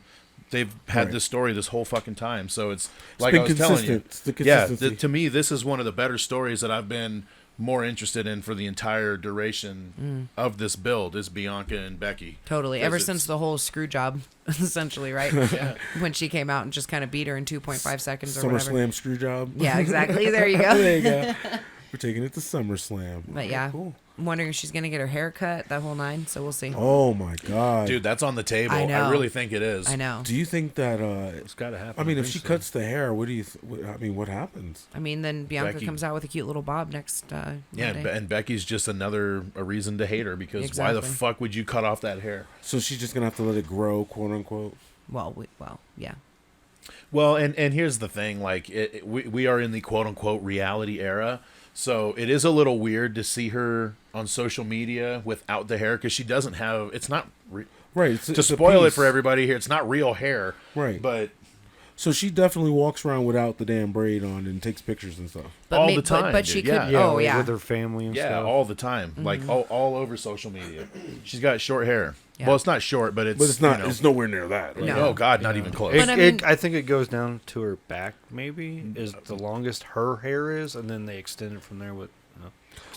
they've had this story this whole fucking time. So it's like I was telling you. It's the consistency. To me, this is one of the better stories that I've been more interested in for the entire duration of this build is Bianca and Becky. Totally. Ever since the whole screw job, essentially, right? When she came out and just kind of beat her in 2.5 seconds or whatever. SummerSlam screw job. Yeah, exactly. There you go. There you go. We're taking it to SummerSlam. But yeah, Cool. I'm wondering if she's going to get her hair cut, that whole 9, so we'll see. Oh my God, Dude, that's on the table. I know. I really think it is. I know. Do you think that? It's got to happen. I mean, if think she so. cuts the hair, what do you? What happens? I mean, then Bianca Becky. comes out with a cute little bob next Yeah, Monday. and Becky's just a reason to hate her because why the Exactly. fuck would you cut off that hair? So she's just gonna have to let it grow, quote unquote. Well, yeah. Well, and here's the thing, like we are in the quote unquote reality era, so it is a little weird to see her on social media without the hair because she doesn't have. It's not Right. It's, to it's a spoil it piece. for everybody here. It's not real hair, Right. But So she definitely walks around without the damn braid on and takes pictures and stuff. But all the time, But dude, she yeah. could. Yeah, Oh, like yeah. with her family and yeah, stuff. all the time, like all over social media. She's got short hair. Yeah. Well, it's not short, but it's But it's not. you know, It's nowhere near that. Right? No. oh God, not even close. But I mean- I think it goes down to her back. Maybe is the longest her hair is, and then they extend it from there with.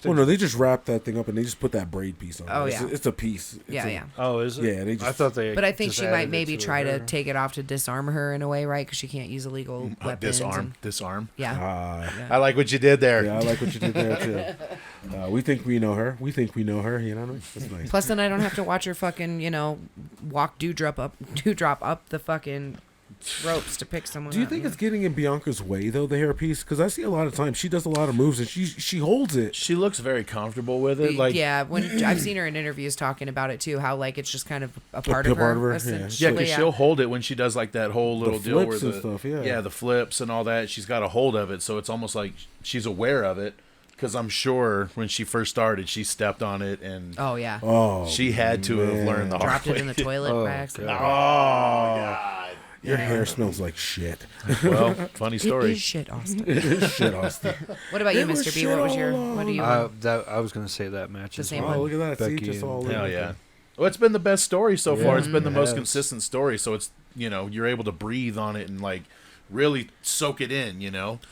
Well, no, they just wrap that thing up and they just put that braid piece on. Oh, It's yeah. it's a piece. It's Yeah, a- yeah. Oh, is it? Yeah, they I just- thought they. But I think just she added might it maybe to try her to hair. take it off to disarm her in a way, right? Because she can't use illegal weapons. Disarm. Yeah. Ah, I like what you did there. yeah, I like what you did there too. We think we know her. You know what I mean? That's nice. Plus, then I don't have to watch her fucking, walk dewdrop up the fucking ropes to pick someone Do you up, think know? it's getting in Bianca's way though, the hairpiece? Because I see a lot of times she does a lot of moves and she holds it. She looks very comfortable with it. Like yeah, when I've seen her in interviews talking about it too, how like it's just kind of a part of part of her. her, yeah. essentially, yeah, because she'll hold it when she does like that whole little deal flips where and stuff, yeah. the flips and all that. She's got a hold of it, so it's almost like she's aware of it. Because I'm sure when she first started, she stepped on it and Oh yeah, Oh, she had to have learned the hard dropped it way. in the toilet Oh, by accident. Oh God! your hair smells like shit. Well, funny It story. is shit, Austin. Shit, Austin. What about you, It was Mr. B? shit What was your? all What do you? I was gonna say that match The as same well. Oh, look at that. See, Becky just and- all Hell over. yeah! Well, it's been the best story so far. It's been the it most has. consistent story. So it's you're able to breathe on it and like really soak it in.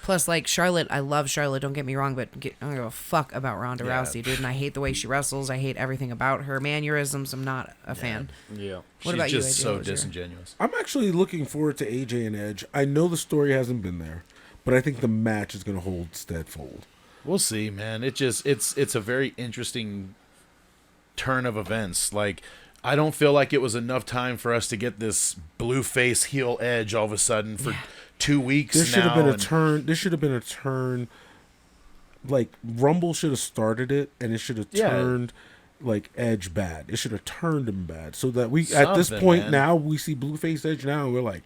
Plus, like Charlotte, I love Charlotte. Don't get me wrong, but I don't give a fuck about Ronda Yeah. Rousey, dude. And I hate the way she wrestles. I hate everything about her mannerisms. I'm not a fan. Yeah. What She's about you, just AJ? so What was your- disingenuous. I'm actually looking forward to AJ and Edge. I know the story hasn't been there, but I think the match is going to hold steadfold. We'll see, man. It's a very interesting turn of events. Like, I don't feel like it was enough time for us to get this blue face heel Edge all of a sudden for 2 weeks. There should have now, been a and- turn. There should have been a turn. Like Rumble should have started it, and it should have Yeah. turned like Edge bad. It should have turned him bad, so that we at this Something, point man. now we see Blueface Edge now, and we're like,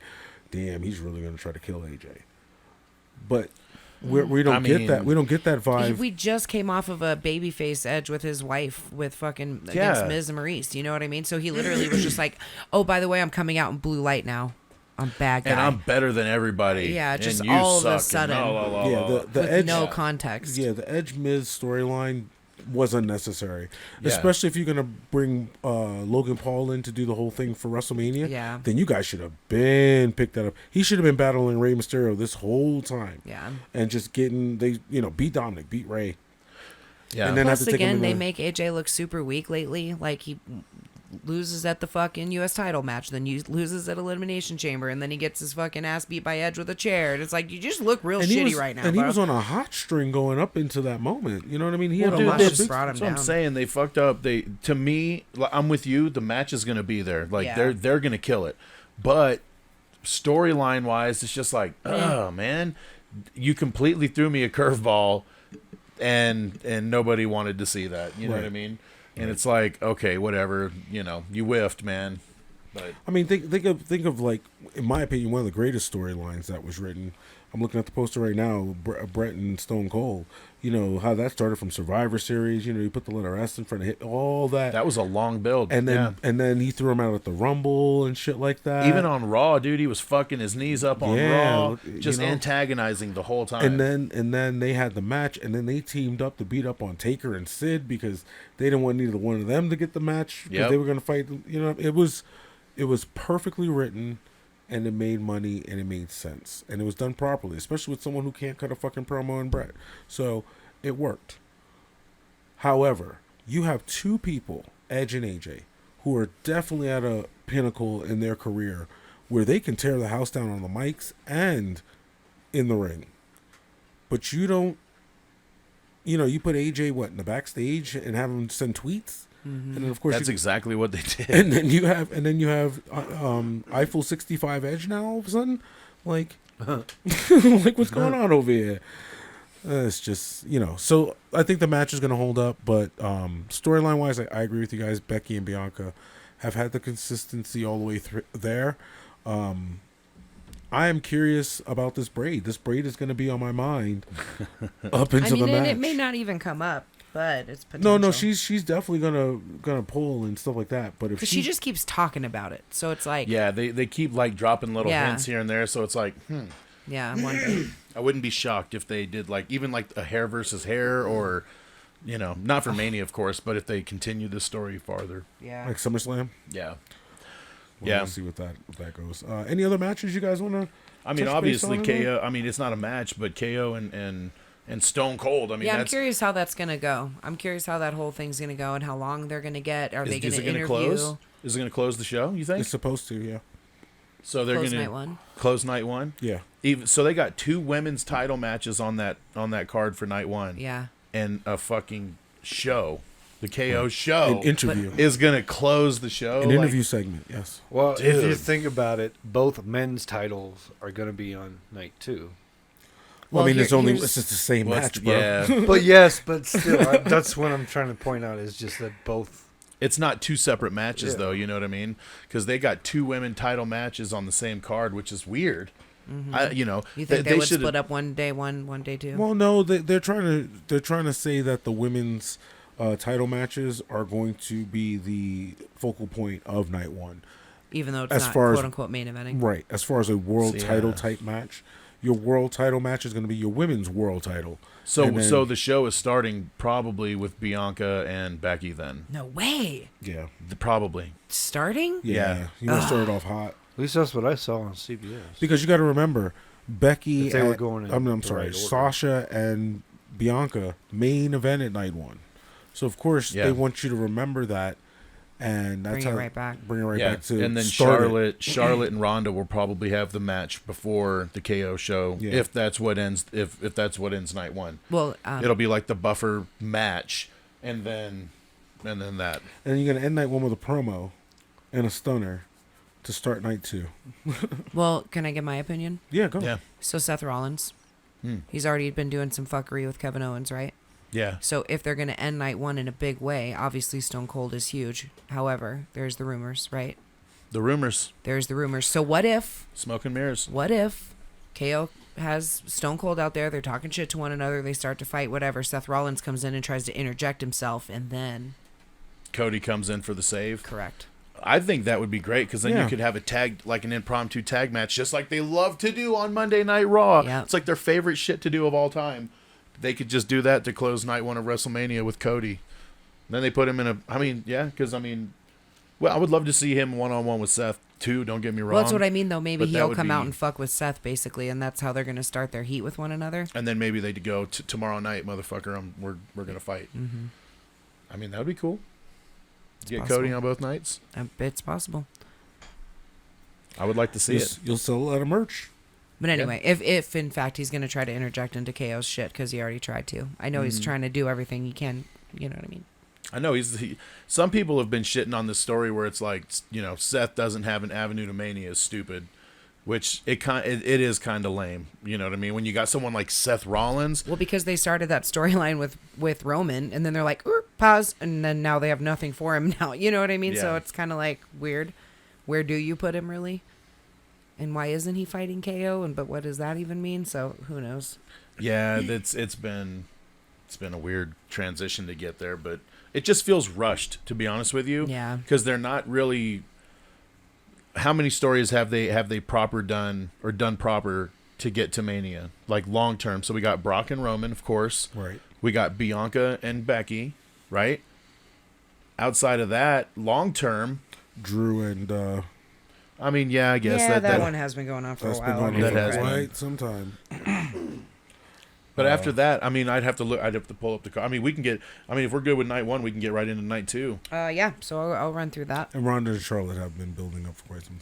damn, he's really going to try to kill AJ. But we don't I get mean- that. We don't get that vibe. We just came off of a babyface Edge with his wife with fucking against Yeah. Miz and Maurice. You know what I mean? So he literally was just like, "Oh, by the way, I'm coming out in blue light now. I'm bad guy." and I'm better than everybody. Yeah, and just you all of a suck, and sudden. yeah, the with Edge. no context. Yeah, the Edge Miz storyline was unnecessary, Yeah. especially if you're gonna bring Logan Paul in to do the whole thing for WrestleMania. Yeah. Then you guys should have been picked that up. He should have been battling Rey Mysterio this whole time. Yeah. And just getting beat Dominic, beat Rey. Yeah. And then have Plus, to take him again, in they the- make AJ look super weak lately. Like he loses at the fucking U.S. title match, then loses at Elimination Chamber, and then he gets his fucking ass beat by Edge with a chair. And it's like, you just look real he shitty was, right now, and bro. he was on a hot string going up into that moment. You know what I mean? He Well, had dude, a lot that's of just big, brought him That's what I'm down. saying. They fucked up. To me, I'm with you. The match is going to be there. Like Yeah. they're going to kill it. But storyline wise, it's just like, oh man, you completely threw me a curveball, and nobody wanted to see that. You know what I Right. mean? And it's like, okay, whatever. You whiffed, man. But I mean, think of like, in my opinion, one of the greatest storylines that was written. I'm looking at the poster right now, Brett and Stone Cold. You know how that started from Survivor Series. You know, you put the letter S in front of it, all that. that was a long build. And then he threw him out at the Rumble and shit like that. Even on Raw, dude, he was fucking his knees up on Raw, just antagonizing the whole time. And then they had the match, and then they teamed up to beat up on Taker and Sid because they didn't want neither one of them to get the match because they were going to fight. You know, it was perfectly written, and it made money and it made sense, and it was done properly, especially with someone who can't cut a fucking promo in Brett. So it worked. However, you have two people, Edge and AJ, who are definitely at a pinnacle in their career where they can tear the house down on the mics and in the ring. But you don't, you put AJ in the backstage and have him send tweets, and then of course That's exactly what they did. And then you have Eiffel 65 Edge now all of a sudden, like like what's going on over here? It's just So I think the match is going to hold up, but storyline wise, I agree with you guys. Becky and Bianca have had the consistency all the way through there. I am curious about this braid. This braid is going to be on my mind up into the match. And it may not even come up, but it's potential. No, she's definitely gonna pull and stuff like that. But if she just keeps talking about it, so it's like they keep like dropping little hints here and there, so it's like yeah, I'm wondering. I wouldn't be shocked if they did like even like a hair versus hair, or not for Mania of course, but if they continue the story farther, like SummerSlam. We'll see what that goes. Any other matches you guys want to? I mean, obviously KO. I mean, it's not a match, but KO and Stone Cold. I mean, I'm curious how that's gonna go. I'm curious how that whole thing's gonna go and how long they're gonna get. Are they gonna interview? Close? Is it gonna close the show? You think it's supposed to? Yeah. So they're close gonna night one. Close night one. Yeah. So they got 2 women's title matches on that card for night one. Yeah. And a fucking show. The KO show. An interview is gonna close the show. An interview segment. Yes. Well, if you think about it, both men's titles are gonna be on night 2. Well, I mean, it's just the same match, bro. Yeah. But yes, but still, that's what I'm trying to point out is just that both. It's not 2 separate matches, though. You know what I mean? Because they got 2 women title matches on the same card, which is weird. Mm-hmm. You think they would split up one day one day two? Well, no, they're trying to say that the women's title matches are going to be the focal point of night one, even though it's not quote unquote main eventing. Right. As far as a world title type match. Your world title match is going to be your women's world title. So the show is starting probably with Bianca and Becky then. No way. Yeah. Probably. Starting? Yeah. You want to start it off hot. At least that's what I saw on CBS. Because you got to remember, Becky if they were going in I'm sorry, right Sasha and Bianca main event at night one. So of course they want you to remember that. And that's bring it right back. Bring it right back to and then Charlotte and Rhonda will probably have the match before the KO show if that's what ends if that's what ends night one. Well, it'll be like the buffer match and then that. And you're gonna end night one with a promo and a stunner to start night 2. Well, can I give my opinion? Yeah, go. Yeah. So Seth Rollins, he's already been doing some fuckery with Kevin Owens, right? Yeah. So if they're going to end night one in a big way, obviously Stone Cold is huge. However, there's the rumors, right? The rumors. There's the rumors. So what if... Smoke and mirrors. What if KO has Stone Cold out there, they're talking shit to one another, they start to fight, whatever. Seth Rollins comes in and tries to interject himself, and then... Cody comes in for the save. Correct. I think that would be great because then you could have a tag, like an impromptu tag match, just like they love to do on Monday Night Raw. Yep. It's like their favorite shit to do of all time. They could just do that to close night one of WrestleMania with Cody. Then they put him in I would love to see him one-on-one with Seth, too. Don't get me wrong. Well, that's what I mean, though. Maybe he'll come out and fuck with Seth, basically, and that's how they're going to start their heat with one another. And then maybe they'd go, tomorrow night, motherfucker, we're going to fight. Mm-hmm. I mean, that would be cool. Get possible. Cody on both nights. It's possible. I would like to see it. You'll sell a lot of merch. But anyway, if in fact he's going to try to interject into KO's shit, because he already tried to. I know he's trying to do everything he can. You know what I mean? I know some people have been shitting on this story where it's like, Seth doesn't have an avenue to Mania is stupid, which it is kind of lame. You know what I mean? When you got someone like Seth Rollins. Well, because they started that storyline with Roman, and then they're like, pause, and then now they have nothing for him now. You know what I mean? Yeah. So it's kind of like weird. where do you put him really? And why isn't he fighting KO? But what does that even mean? So who knows? Yeah, it's been a weird transition to get there, but it just feels rushed, to be honest with you. Yeah. Because they're not really. How many stories have they proper done proper to get to Mania, like long term? So we got Brock and Roman, of course. Right. We got Bianca and Becky, right? Outside of that, long term, Drew and I mean, yeah, I guess Yeah, that that one has been going on for a that's been while. going on That for has been. quite some time. But after that, I mean, I'd have to pull up the card. I mean, if we're good with night 1, we can get right into night 2. Yeah, so I'll run through that. And Rhonda and Charlotte have been building up for quite some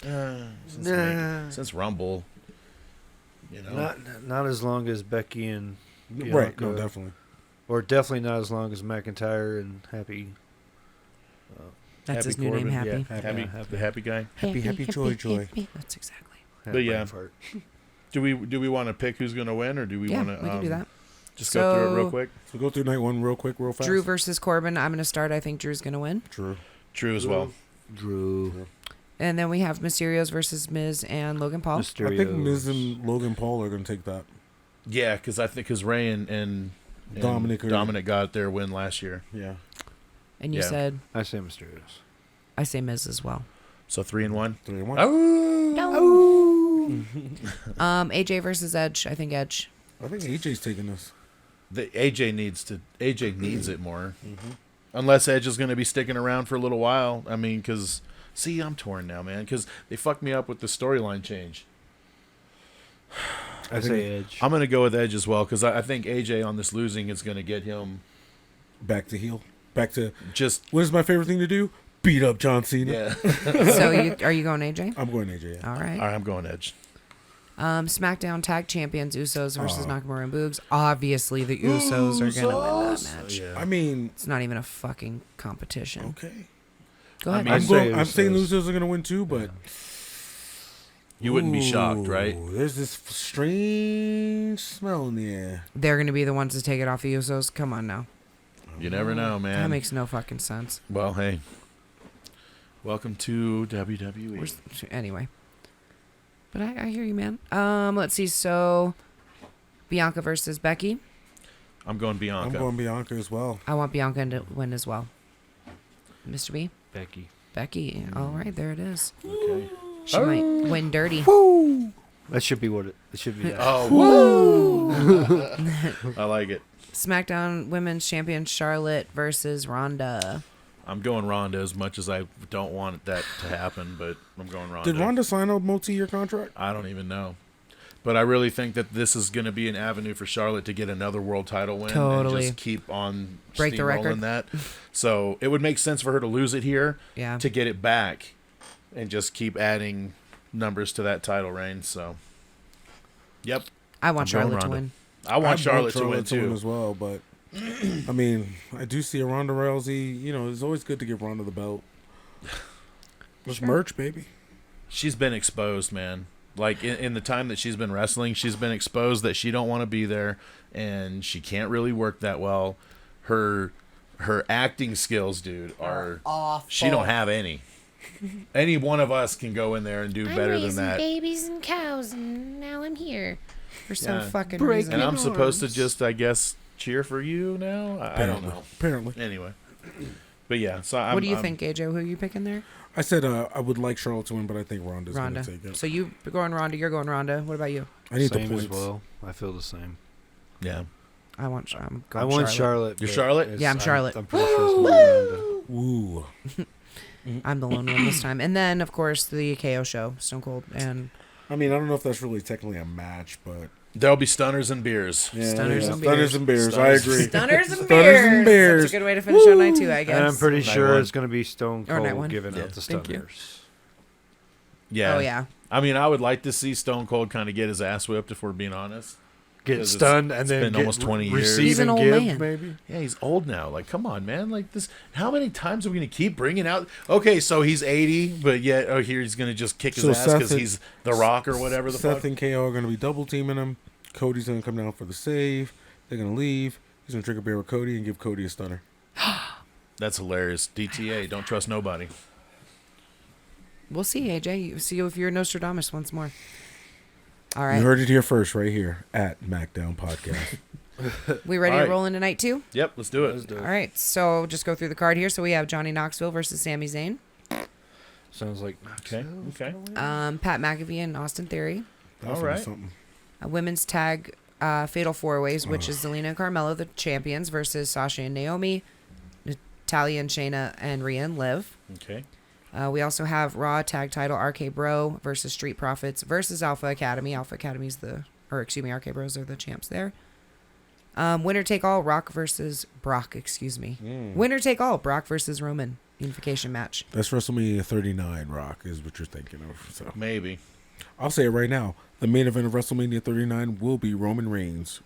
time. Since Rumble, you know. Not as long as Becky and Bianca, Right, no, definitely. or definitely not as long as McIntyre and Happy. That's Happy his new Corbin, name, Happy. Yeah, Happy. the happy guy. Happy, joy. Happy. That's exactly. But yeah. Brainfart. Do we want to pick who's going to win, or do we Yeah, want to? we can do that. Just go through it real quick. So go through night 1 real quick, real fast. Drew versus Corbin. I'm going to start. I think Drew's going to win. Drew. True as well. Drew. And then we have Mysterios versus Miz and Logan Paul. Mysterios. I think Miz and Logan Paul are going to take that. Yeah, because Ray and Dominic got their win last year. Yeah. And you Yeah. said, I say Mysterios. I say Miz as well. So 3-1. 3-1. Oh. AJ versus Edge. I think Edge. I think AJ's taking this. AJ needs it more. Unless Edge is going to be sticking around for a little while. I mean, because see, I'm torn now, man, because they fucked me up with the storyline change. I say Edge. I'm going to go with Edge as well, because I think AJ on this losing is going to get him Back to heel. Back to just. what is my favorite thing to do? Beat up John Cena. Yeah. So are you going AJ? I'm going AJ. Yeah. All right. All right, I'm going Edge. SmackDown Tag Champions Usos versus Nakamura and Boogs. Obviously, the Usos are going to win that match. Yeah. I mean, It's not even a fucking competition. okay. Go ahead. I mean, I'm saying Usos. losers are going to win too, but You wouldn't be shocked, right? Ooh, there's this strange smell in the air. They're going to be the ones to take it off the Usos. Come on now. You never know, man. That makes no fucking sense. Well, hey. Welcome to WWE. Anyway. But I hear you, man. Let's see. So, Bianca versus Becky. I'm going Bianca. I'm going Bianca as well. I want Bianca to win as well. Mr. B? Becky. Becky. All right, there it is. Okay. She might win dirty. That should be what it should be. Oh, I like it. SmackDown Women's Champion Charlotte versus Rhonda. I'm going Rhonda as much as I don't want that to happen, but I'm going Rhonda. Did Rhonda sign a multi-year contract? I don't even know. But I really think that this is going to be an avenue for Charlotte to get another world title win Totally. and just keep on Break the record. steamrolling that. So it would make sense for her to lose it here Yeah. to get it back and just keep adding numbers to that title reign. So, yep. I want I'm going Charlotte to Rhonda. win. I want Charlotte to win too. as well, but I mean, I do see a Ronda Rousey. You know, it's always good to give Ronda the belt. Let's merch, baby. She's been exposed, man. Like in the time that she's been wrestling, she's been exposed that she don't want to be there, and she can't really work that well. Her acting skills, dude, are awful. She don't have any. Any one of us can go in there and do better than that. Babies and cows, and now I'm here. For some Yeah. fucking Break reason. And I'm supposed to just, I guess, cheer for you now. I don't know. Apparently, Anyway, but yeah. So What do you think, AJ? Who are you picking there? I said I would like Charlotte to win, but I think Ronda's going to take Rhonda. it. So you going Rhonda, you're going Rhonda. What about you? I need Same the as points. well. I feel the same. Yeah. I'm going I want Charlotte. You're but Charlotte? it's- Yeah, I'm Charlotte. I'm pretty sure it's gonna be Rhonda. Ooh. I'm the lone one this time. And then, of course, the KO show, Stone Cold. And I mean, I don't know if that's really technically a match, but There'll be stunners and beers. yeah, Stunners and Stunners beers. and beers. I Stunners. agree. Stunners and Stunners Beers. and Beers. That's a good way to finish on night 2, I guess. And I'm pretty Night sure one. it's going to be Stone Or night Cold one. giving Yeah. out the Thank you. stunners. Yeah. Oh, yeah. I mean, I would like to see Stone Cold kind of get his ass whipped, if we're being honest. Get 'Cause stunned and it's then been get almost 20 years. receive He's an and old give, man. maybe. Yeah, he's old now. Like, come on, man. Like this. How many times are we gonna keep bringing out? Okay, so he's 80, but yet here he's gonna just kick his So ass Seth because and- he's The Rock or whatever the Seth fuck. and KO are going to be double teaming him. Cody's going to come down for the save. They're going to leave. He's going to drink a beer with Cody and give Cody a stunner. That's hilarious. DTA. Don't trust nobody. We'll see, AJ. You see if you're Nostradamus once more. All right. You heard it here first, right here at MACKDOWN Podcast. We ready to roll in tonight too? Yep, let's do it. All right. So just go through the card here. So we have Johnny Knoxville versus Sami Zayn. Sounds like Okay. Pat McAfee and Austin Theory. All right. Something. A women's tag fatal four-ways, which is Zelina and Carmella, the champions, versus Sasha and Naomi, Natalya and Shayna, and Rhea and Liv. Okay. We also have Raw tag title RK Bro versus Street Profits versus Alpha Academy. Alpha Academy's RK Bros are the champs there. Winner take all Brock versus Winner take all Brock versus Roman unification match. That's WrestleMania 39, Rock, is what you're thinking of. So Maybe. I'll say it right now. The main event of WrestleMania 39 will be Roman Reigns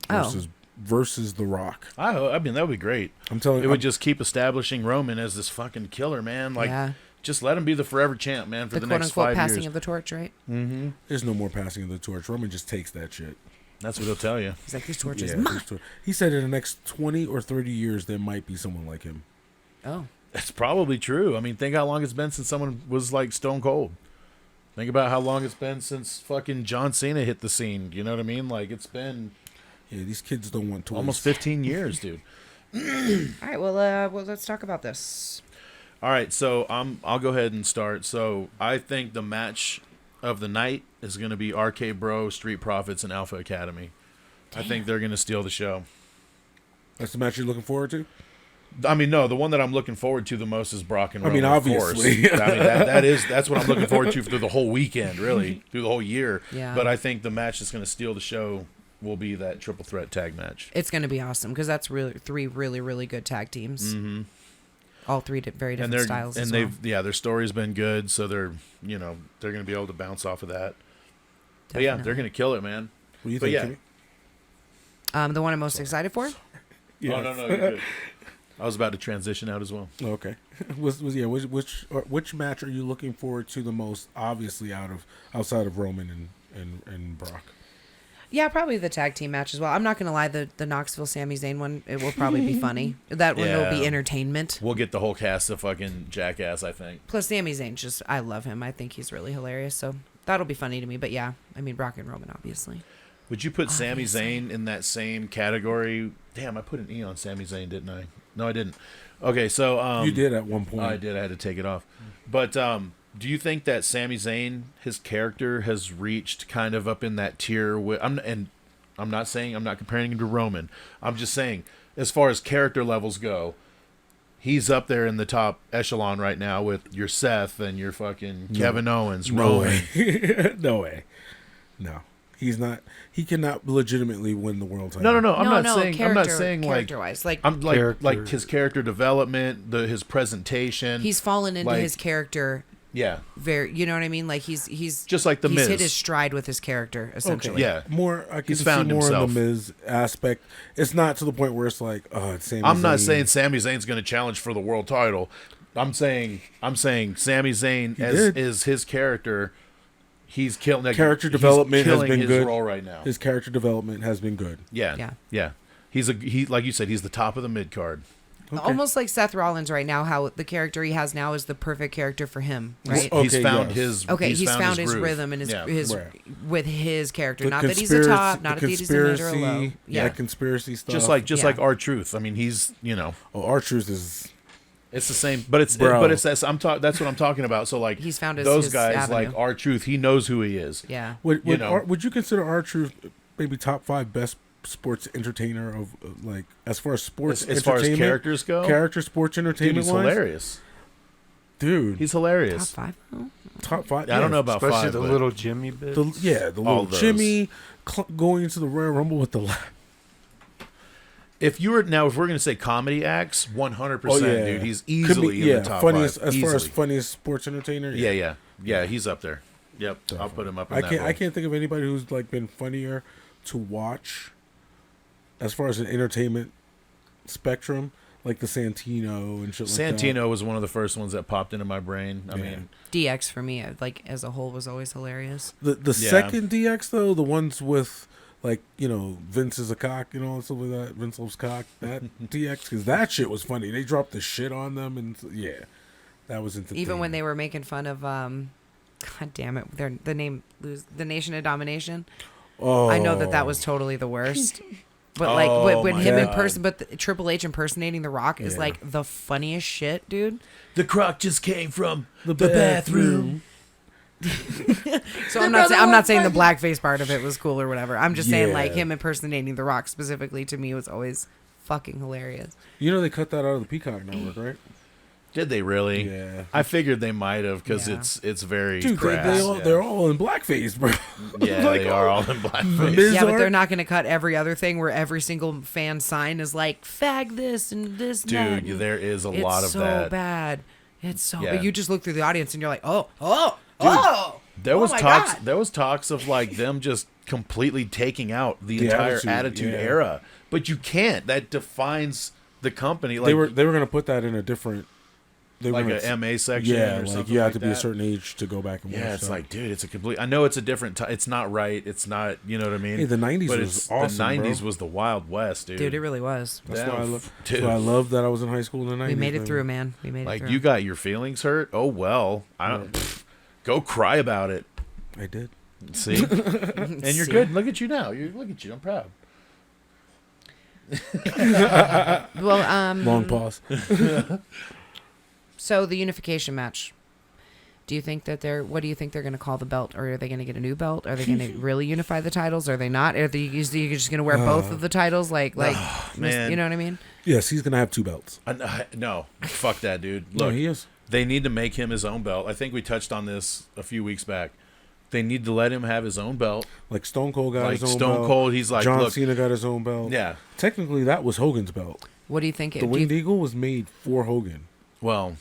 versus The Rock. I mean, that would be great. I'm telling you. It would just keep establishing Roman as this fucking killer, man. Like, just let him be the forever champ, man, for the next 5 years. The quote-unquote passing of the torch, right? Mm-hmm. There's no more passing of the torch. Roman just takes that shit. That's what he'll tell you. He's like, this torch is mine. He said in the next 20 or 30 years, there might be someone like him. Oh. That's probably true. I mean, think how long it's been since someone was like Stone Cold. Think about how long it's been since fucking John Cena hit the scene. You know what I mean? Like, it's been... Yeah, these kids don't want toys. Almost 15 years, dude. All right, well, let's talk about this. All right, so I'll go ahead and start. So I think the match of the night is going to be RK Bro, Street Profits, and Alpha Academy. Damn. I think they're going to steal the show. That's the match you're looking forward to? I mean, no, the one that I'm looking forward to the most is Brock and Roman. I mean, obviously. I mean, that's what I'm looking forward to through the whole weekend, really, through the whole year. Yeah. But I think the match that's going to steal the show will be that triple threat tag match. It's going to be awesome because that's three really, really good tag teams. Mm-hmm. All three very different styles. And their story's been good, so they're going to be able to bounce off of that. Definitely. But yeah, they're going to kill it, man. What do you think, Kimmy? The one I'm most excited for? Yeah. Oh, no, you're good. I was about to transition out as well. Okay. Which match are you looking forward to the most, obviously, outside of Roman and Brock? Yeah, probably the tag team match as well. I'm not going to lie, the Knoxville Sami Zayn one, it will probably be funny. That one will be entertainment. We'll get the whole cast of fucking Jackass, I think. Plus, Sami Zayn, I love him. I think he's really hilarious, so that'll be funny to me. But yeah, I mean, Brock and Roman, obviously. Would you put Sami Zayn in that same category? Damn, I put an E on Sami Zayn, didn't I? No, I didn't. Okay, so... you did at one point. I did. I had to take it off. But do you think that Sami Zayn, his character, has reached kind of up in that tier? I'm not comparing him to Roman. I'm just saying, as far as character levels go, he's up there in the top echelon right now with your Seth and your fucking Kevin Owens. Roman. No way. No. He's not. He cannot legitimately win the world title. No. I'm not saying like character-wise. Like I'm like his character development, his presentation. He's fallen into his character. Yeah. Very. You know what I mean? Like he's just like the Miz. He's hit his stride with his character essentially. Okay. Yeah. More. I can he's see found more himself. in the Miz aspect. It's not to the point where it's like, oh, it's Sami Zayn. I'm not saying Sami Zayn's going to challenge for the world title. I'm saying Sami Zayn is his character. He's killing that character development has been good. Role right now. His character development has been good. Yeah. He like you said, he's the top of the mid card. Okay. Almost like Seth Rollins right now. How the character he has now is the perfect character for him. Right? He's found his. He's found his rhythm and his with his character. Not that he's a top, not that he's a mid or a low. Yeah, conspiracy stuff. Just like R-Truth. I mean, he's R-Truth is. It's the same, but that's what I'm talking about. So like he's found those guys avenue. Like R-Truth, he knows who he is. Yeah. Would you consider R-Truth maybe top 5 best sports entertainer of like as far as sports as far as characters go? Character sports entertainment. Dude, he's hilarious. Dude, he's hilarious. Top 5. Oh. Top 5. I don't know about especially 5. The little Jimmy bits. The little Jimmy going into the Royal Rumble with the. If we're going to say comedy acts, 100%, dude, he's easily in the top funniest 5. As far as funniest sports entertainer. Yeah, he's up there. Yep, definitely. I'll put him up. I can't think of anybody who's like been funnier to watch, as far as an entertainment spectrum, like the Santino and shit. Santino was one of the first ones that popped into my brain. I mean, DX for me, like as a whole, was always hilarious. The second DX though, the ones with. Like, Vince is a cock, stuff like that. Vince loves cock. That DX, because that shit was funny. They dropped the shit on them, and that was entertaining. Even when they were making fun of God damn it. The Nation of Domination. Oh, I know that was totally the worst. But when my him in God. person, Triple H impersonating The Rock is like the funniest shit, dude. The crock just came from the bathroom. So I'm not saying the blackface part of it was cool or whatever. I'm just saying like him impersonating The Rock specifically to me was always fucking hilarious. You know they cut that out of the Peacock Network, right? Did they really? Yeah. I figured they might have because Yeah. it's very Dude, crass. they're all in blackface, bro. Yeah, Like, they are all in blackface. Miz Yeah, but Art- they're not going to cut every other thing where every single fan sign is like fag this and this. and Dude, that. there is a lot of It's so that. bad. It's so. Yeah. But you just look through the audience and you're like, oh. There Oh was my talks. God. There was talks of like them just completely taking out the entire Attitude yeah. Era, but you can't. That defines the company. Like they were going to put that in a different. They were like gonna- a MA section. Yeah, or like something you have like to be a that. certain age to go back and watch. Yeah, it's that. like, dude, it's a complete. I know it's a different. It's not right. It's not. You know what I mean? Hey, the 90s but was it's, awesome, The 90s bro. was the Wild West, dude. Dude, it really was. That's Yeah, why I dude. love that I was in high school in the 90s. We made it man. through, man. We made it Like through. you got your feelings hurt. Oh well, I don't. Go cry about it. I did. See, and you're See? good. Look at you now. Look at you. I'm proud. Well, Long pause. so the unification match. Do you think that what do you think they're going to call the belt? Or are they going to get a new belt? Are they going to really unify the titles? Are they not? Are they just going to wear both of the titles? man. You know what I mean? Yes, he's going to have 2 belts. No, fuck that, dude. No, Look, he is. they need to make him his own belt. I think we touched on this a few weeks back. They need to let him have his own belt. Like Stone Cold got Like his own Stone belt. Cold, he's like, John look, Cena got his own belt. yeah. Technically, that was Hogan's belt. What do you think? The Winged Eagle was made for Hogan. Well,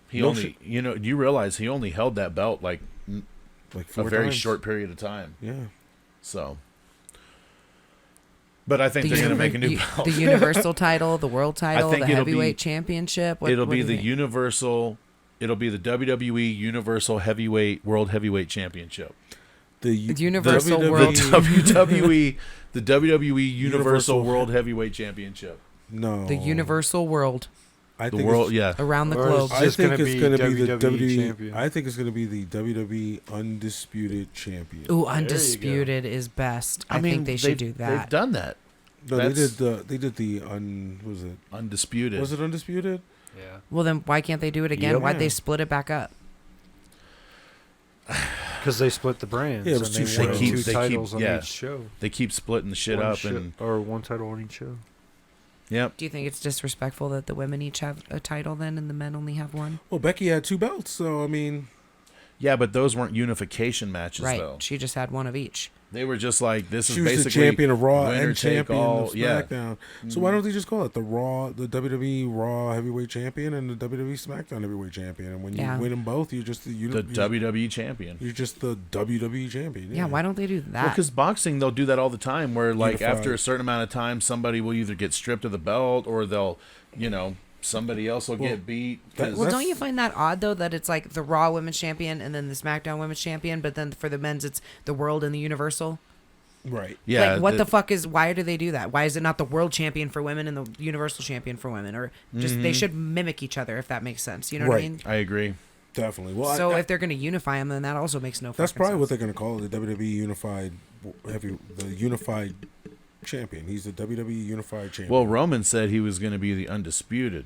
he No only, shit. you realize he only held that belt like Like a 4 very times. short period of time. Yeah. So, but I think they're going to make a new belt. The Universal title, the World title, think the it'll be- Heavyweight Championship. It'll what be do the you think? Universal. It'll be the WWE Universal Heavyweight World Heavyweight Championship. The Universal The World- WWE, the WWE Universal World Heavyweight Championship. No. The Universal World I The think world, it's- yeah. around the Or globe. is I just think gonna it's be going to be the WWE WWE champion. I think it's going to be the WWE Undisputed Champion. Ooh, Undisputed is best. I think they should do They've that. done that. No, That's- they did the what was it? Undisputed. Was it Undisputed? Yeah. Well, then why can't they do it again? Yep. Why'd they Yeah. split it back up? Because they split the brands. Yeah, it was and too they short. wanted They keep- two they keep- titles on yeah. each show. They keep splitting the shit One up, show- and or one title on each show. yep. Do you think it's disrespectful that the women each have a title then and the men only have one? Well, Becky had 2 belts, so I mean, Yeah, but those weren't unification matches, Right. though. She just had one of each. They were just like, this is she was the basically champion of Raw winner and take champion all. of Yeah. SmackDown. So why don't they just call it the WWE Raw Heavyweight Champion and the WWE SmackDown Heavyweight Champion? And when you Yeah. win them both, you're just The you're WWE champion. just the WWE champion. Yeah, why don't they do Well, that? because boxing, they'll do that all the time. Where like Unified. after a certain amount of time, somebody will either get stripped of the belt, or they'll, somebody else will Well, get beat. that- 'cause- Well, That's- don't you find that odd though that it's like the Raw Women's Champion and then the SmackDown Women's Champion, but then for the men's it's the World and the Universal? Right. yeah, Like what the fuck is? Why do they do that? Why is it not the World Champion for women and the Universal Champion for women? Or just they should mimic each other if that makes sense. You know what I Right. mean? I agree. Definitely. Well, So if they're going to unify them, then that also makes no. that's fucking probably what sense. they're going to call it, the WWE Unified the Unified Champion. He's the WWE Unified Champion. Well, Roman said he was going to be the undisputed.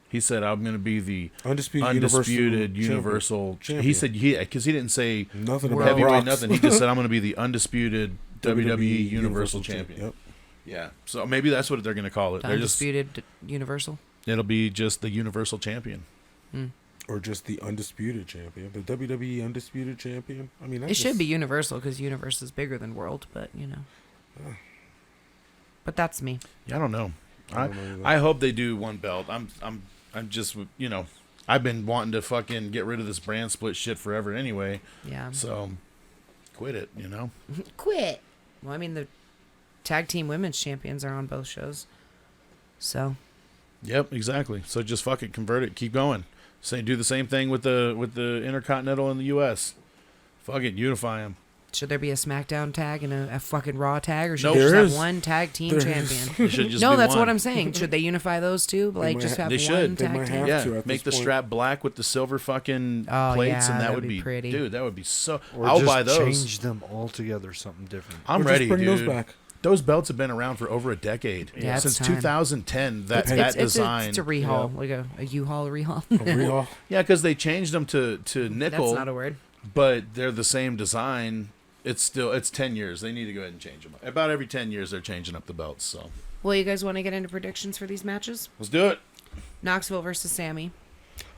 He said, "I'm going to be the undisputed Universal." Champion. He said, because he didn't say nothing World about heavyweight, Brock's. nothing. He just said, "I'm going to be the undisputed WWE Universal Champion." Yep. Yeah, so maybe that's what they're going to call it. The They're just undisputed Universal. it'll be just the Universal Champion. Or just the Undisputed Champion. The WWE Undisputed Champion. I mean, It should be Universal because Universe is bigger than World, but But that's me. Yeah, I don't know. I don't know either. I hope they do one belt. I'm just I've been wanting to fucking get rid of this brand split shit forever anyway. Yeah. So quit it, Quit. Well, I mean the tag team women's champions are on both shows, so Yep, exactly. So just fucking convert it, keep going. Do the same thing with the Intercontinental in the U.S. Fuck it, unify them. Should there be a SmackDown tag and a fucking Raw tag, or should Nope. they just There have is. one tag team There champion? It should just No, be that's one. what I'm saying. Should they unify those two? Like, might just ha- have they one should. They tag might team? have Yeah, to at make this the point. strap black with the silver fucking Oh, plates, yeah, and that that'd would be be pretty. dude. That would be so. Or I'll just buy those. change them all together, something different. I'm Or ready, just bring dude. those back. Those belts have been around for over a decade. Yeah, it's Since time. 2010, that It's design. It's a rehaul, like a U-Haul rehaul. A real- Yeah, because they changed them to nickel, That's not a word. but they're the same design. It's 10 years. They need to go ahead and change them. About every 10 years, they're changing up the belts. So Well, you guys want to get into predictions for these matches? let's do it. Knoxville versus Sami.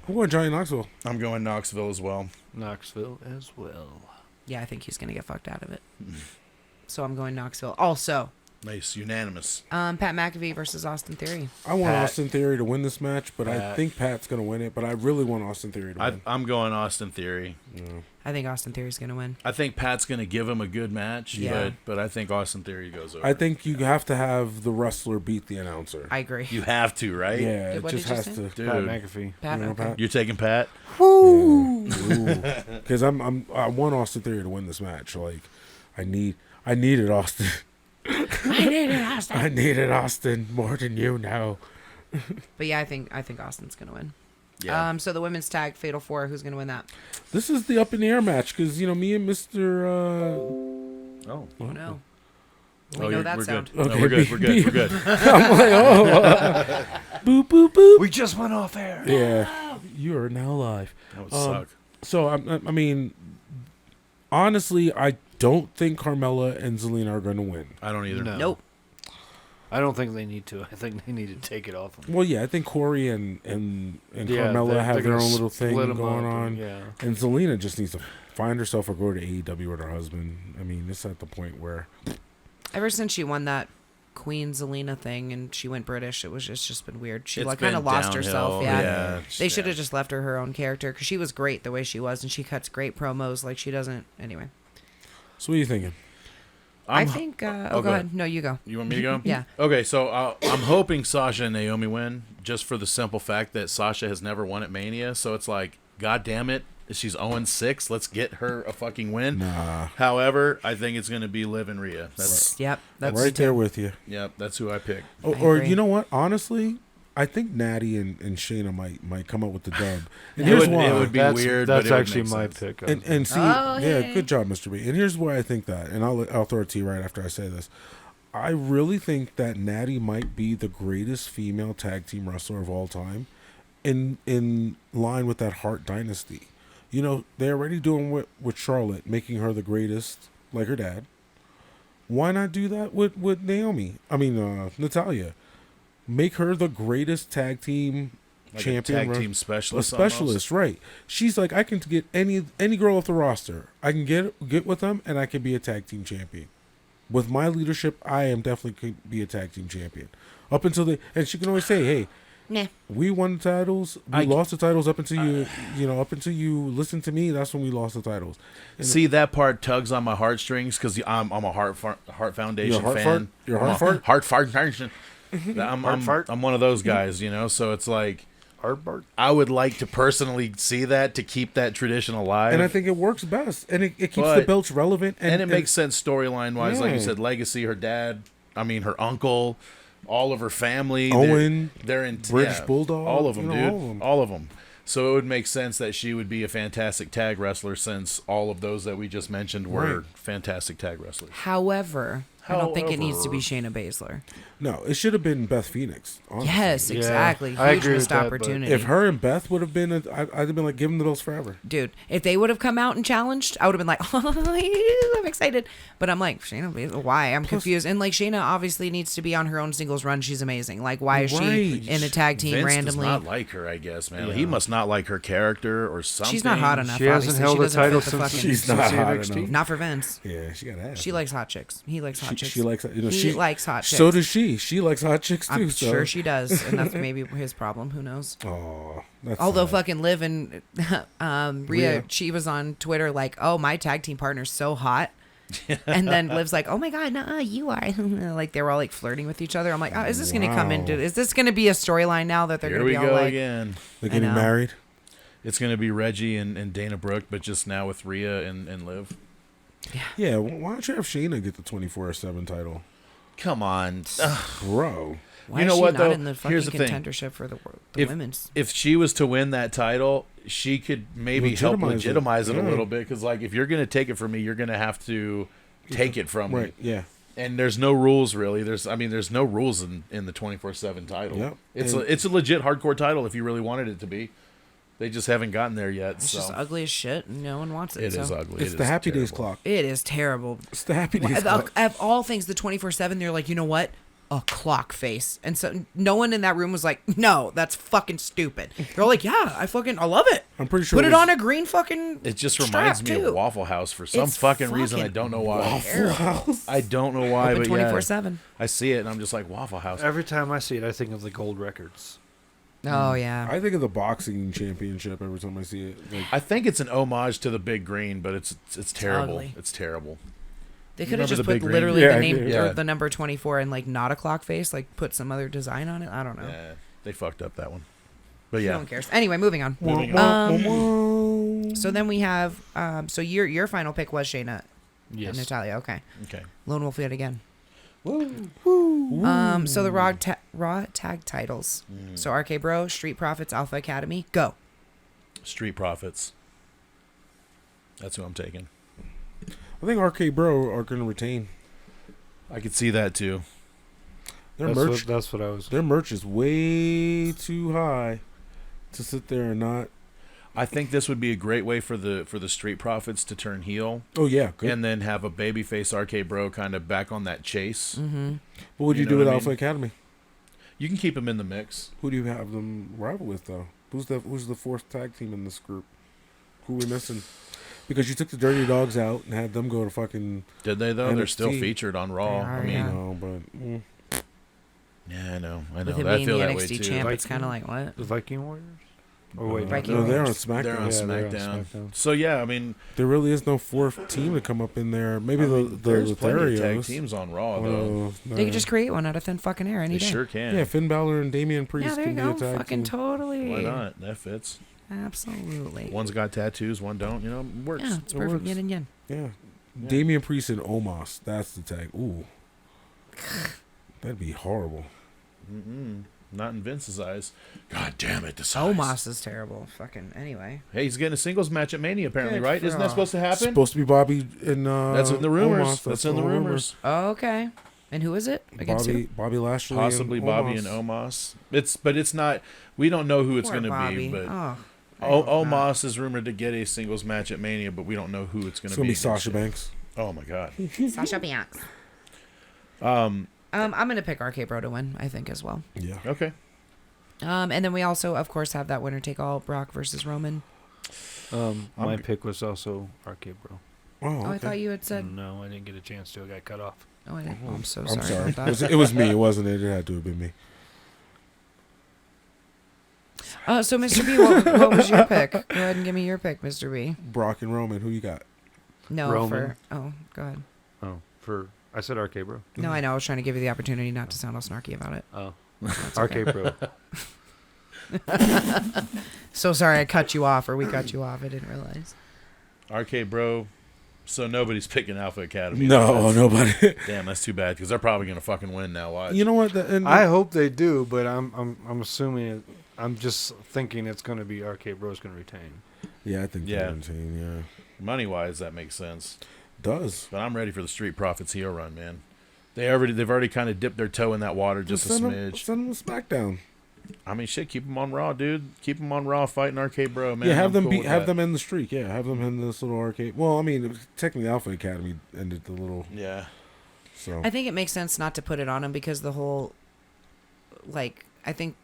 I'm going Johnny Knoxville. I'm going Knoxville as well. Knoxville as well. Yeah, I think he's going to get fucked out of it. So I'm going Knoxville. Also, Nice, unanimous. Pat McAfee versus Austin Theory. I want Pat. Austin Theory to win this match, but I Pat. think Pat's going to win it. But I really want Austin Theory to win. I'm going Austin Theory. Yeah. I think Austin Theory's going to win. I think Pat's going to give him a good match, Yeah. but I think Austin Theory goes over. I think you have to have the wrestler beat the announcer. I agree. you have to, right? Yeah, it What just did you has say? to. Dude, Pat McAfee. Pat, You know, okay. Pat? you're taking Pat? Because I want Austin Theory to win this match. Like, I needed Austin. I need it, Austin. I needed Austin more than you know. But yeah, I think Austin's going to win. Yeah. So the women's tag Fatal 4, who's going to win that? This is the up in the air match because me and Mister. oh. Oh no. Oh, We know that we're sound. good. No, Okay, we're good. We're good. We're good. I'm like, boop boop boop. We just went off air. Yeah, you are now live. That would suck. So I mean, honestly, I don't think Carmella and Zelina are going to win. I don't either. No. Nope. I don't think they need to. I think they need to take it off them. Well, yeah, I think Corey and Carmella have their own little thing going on, Yeah. and Zelina just needs to find herself or go to AEW with her husband. I mean, it's at the point where Ever since she won that Queen Zelina thing and she went British, it's just been weird. She It's like kind of been lost herself. downhill. Yeah. Yeah, They should yeah. have just left her own character because she was great the way she was, and she cuts great promos. Like she doesn't. Anyway, So what are you thinking? I I'm- think. oh, Go go ahead. No, you go. You want me to go? Yeah. Okay, so I'm hoping Sasha and Naomi win just for the simple fact that Sasha has never won at Mania. So it's like, God damn it, she's 0-6. Let's get her a fucking win. Nah, However, I think it's going to be Liv and Rhea. That's Yep. That's right there with you. Yep, that's who I pick. Oh, I or agree. you know what? Honestly, I think Natty and Shayna might come up with the dub. And It here's would- why. it would be weird, That's but it would actually make my sense. pick. And see, Oh, yeah, hey. good job, Mr. B. And here's why I think that, and I'll throw it to you right after I say this. I really think that Natty might be the greatest female tag team wrestler of all time, in line with that Hart dynasty. They're already doing with Charlotte, making her the greatest, like her dad. Why not do that with Naomi? I mean, Natalia. Make her the greatest tag team Like champion. a tag team specialist. A specialist, right? She's like, I can get any girl off the roster. I can get with them, and I can be a tag team champion. With my leadership, I am definitely could be a tag team champion. Up until and she can always say, "Hey, Nah. we won the titles. We lost the titles up until up until you listened to me. That's when we lost the titles." And See, that part tugs on my heartstrings because I'm a Heart Foundation You're a Heart fan. fart? You're a Heart fart? Heart Foundation. Heart fart? I'm one of those guys, So it's like Hardbart. I would like to personally see that to keep that tradition alive. and I think it works best, and it keeps the But- belts relevant, and it makes sense storyline wise, like you Yeah. said, legacy. Her dad, her uncle, all of her family. Owen, they're in British Bulldog, all of them, dude, all of 'em. all of them. So it would make sense that she would be a fantastic tag wrestler, since all of those that we just mentioned were Right. fantastic tag wrestlers. However, I don't think it needs to be However. Shayna Baszler. No, it should have been Beth Phoenix. Honestly. Yes, Yeah, exactly. I Huge agree with missed that, but opportunity. If her and Beth would have been, I'd have been like, give them the belts forever. Dude, if they would have come out and challenged, I would have been like, oh, I'm excited. But I'm like, Shayna Baszler, why? I'm confused. And like, Shayna obviously needs to be on her own singles run. She's amazing. Like, why is she Right. in a tag team Vince randomly? does not like her, I guess, man. Yeah. He must not like her character or something. She's not hot enough. She hasn't obviously. held She a doesn't title fit the since fucking- She's since not hot NXT. enough. Not for Vince. Yeah, she got ass. She likes hot chicks. He likes hot chicks. She likes He she likes hot chicks. So does she. She likes hot chicks too. I'm so. sure she does, and that's maybe his problem. Who knows? Oh, that's Although sad. fucking Liv and Rhea, Rhea. she was on Twitter like, "Oh, my tag team partner's so hot," and then Liv's like, "Oh my god, no, you are." Like they were all like flirting with each other. I'm like, oh, is this gonna come into? Wow. Is this gonna be a storyline now that they're Here gonna we be all go like? again. they're I getting know. married. It's going to be Reggie and Dana Brooke, but just now with Rhea and Liv. Yeah, why don't you have Shayna get the 24/7 title, Come on. bro? Why You know is she what, not though? in the fucking Here's the thing. contendership for the If- women's? If she was to win that title, she could maybe help legitimize it a Yeah. little bit. Because, like, if you're going to take it from me, you're going to have to take it from Right? me. Yeah. And there's no rules, really. There's no rules in the 24/7 title. Yep. It's a legit hardcore title if you really wanted it to be. They just haven't gotten there yet. It's so just ugly as shit, and no one wants it. it is so. ugly. It's It the is Happy Days terrible. clock. It is terrible. It's the Happy Days clock. Of all things, the 24/7, they're like, you know what? A clock face. And so no one in that room was like, no, that's fucking stupid. They're all like, yeah, I love it. I'm pretty sure Put it was- on a green fucking It just strap, reminds me too. of Waffle House for some It's fucking reason. I fucking don't know why. Waffle House. I don't know why, Open but 24/7. I see it and I'm just like Waffle House. Every time I see it, I think of the gold records. Oh, yeah. I think of the boxing championship every time I see it. Like, I think it's an homage to the Big Green, but it's terrible. ugly. It's terrible. They could have Remember just the put big ring? literally Yeah, the I name do. Yeah. or the number 24 and like not a clock face, like put some other design on it. I don't know. Yeah, they fucked up that one. But No yeah, one cares. Anyway, moving on. Moving on. So then we have so your final pick was Shayna and Yes. Natalia. Okay. okay. Lone Wolf yet again. So the Raw tag titles. Mm. So RK Bro, Street Profits, Alpha Academy. Go. Street Profits. That's who I'm taking. I think RK Bro are going to retain. I could see that too. Their merch, That's what I was. their merch is way too high to sit there and not. I think this would be a great way for the Street Profits to turn heel Oh yeah, good. and then have a babyface RK Bro kind of back on that chase. Mm-hmm. What would you you, know do what with I Alpha mean? Academy? You can keep him in the mix. Who do you have them rival with though? Who's the fourth tag team in this group? Who we missing? Because you took the Dirty Dogs out and had them go to fucking. Did they though? They're still NXT. featured on Raw. They are, I mean, yeah. No, but yeah, I know. With him I being feel the that way NXT too. champ, it's Viking? kind of like what? The Viking Warriors? Or wait, Viking no, they're on Warriors. SmackDown. They're on Yeah, they're on SmackDown. SmackDown. So yeah, I mean, There really is no fourth team to come up in there. Maybe I mean, the there's plenty of tag Lotharios. teams on Raw though. They could just create one out of thin fucking air any They day. sure can. Yeah, Finn Balor and Damian Priest Yeah, there you can be go. a tag Fucking team. totally. Why not? That fits. Absolutely. One's got tattoos, one don't. You know, it works. Yeah, it's It perfect. works. Yin and yang. Yeah. Yeah. Damian Priest and Omos. That's the tag. Ooh. That'd be horrible. Mm-mm. Not in Vince's eyes. God damn it, the size. Omos is terrible. Fucking anyway. Hey, he's getting a singles match at Mania apparently, Good right? for Isn't that all. supposed to It's happen? supposed to be Bobby and That's in the rumors. Omos. That's in the all rumors. Okay. And who is it? Against Bobby Lashley. Possibly and Bobby Omos. and Omos. It's not. We don't know who it's Poor going to Bobby. be, but Oh, I hope not. Omos is rumored to get a singles match at Mania, but we don't know who it's going It's to gonna be. be Sasha against. Banks. Oh my god. Sasha Banks. I'm gonna pick RK Bro to win, I think, as well. Yeah. Okay. And then we also, of course, have that winner take all Brock versus Roman. My pick was also RK Bro. Oh, Oh, I okay. thought you had said. No, I didn't get a chance to. I got cut off. Oh, I didn't. Oh, I'm so I'm sorry, sorry. about that. It was me. It wasn't it. It had to have been me. So, Mr. B, what was your pick? Go ahead and give me your pick, Mr. B. Brock and Roman. Who you got? No, Roman. Oh, go ahead. Oh, I said RK Bro. No, I know. I was trying to give you the opportunity not to sound all snarky about it. Oh, That's RK okay. Bro. So sorry I cut you off, or we cut you off. I didn't realize. RK Bro. So nobody's picking Alpha Academy. No, That's- nobody. Damn, that's too bad because they're probably going to fucking win now. Watch. You know what? And I hope they do, but I'm assuming it. I'm just thinking it's going to be RK Bro's going to retain. yeah, I think Yeah. yeah, Money wise, that makes sense. does. But I'm ready for the Street Profits heel run, man. They've already kind of dipped their toe in that water just a send smidge. Send them to SmackDown. I mean, shit, keep them on Raw, dude. Keep them on Raw fighting RK Bro, man. yeah, have I'm them cool beat. with Have that. them end the streak. Yeah, have them end this little arcade. Well, I mean, it was technically Alpha Academy ended the little. Yeah. So I think it makes sense not to put it on him because the whole, like, I think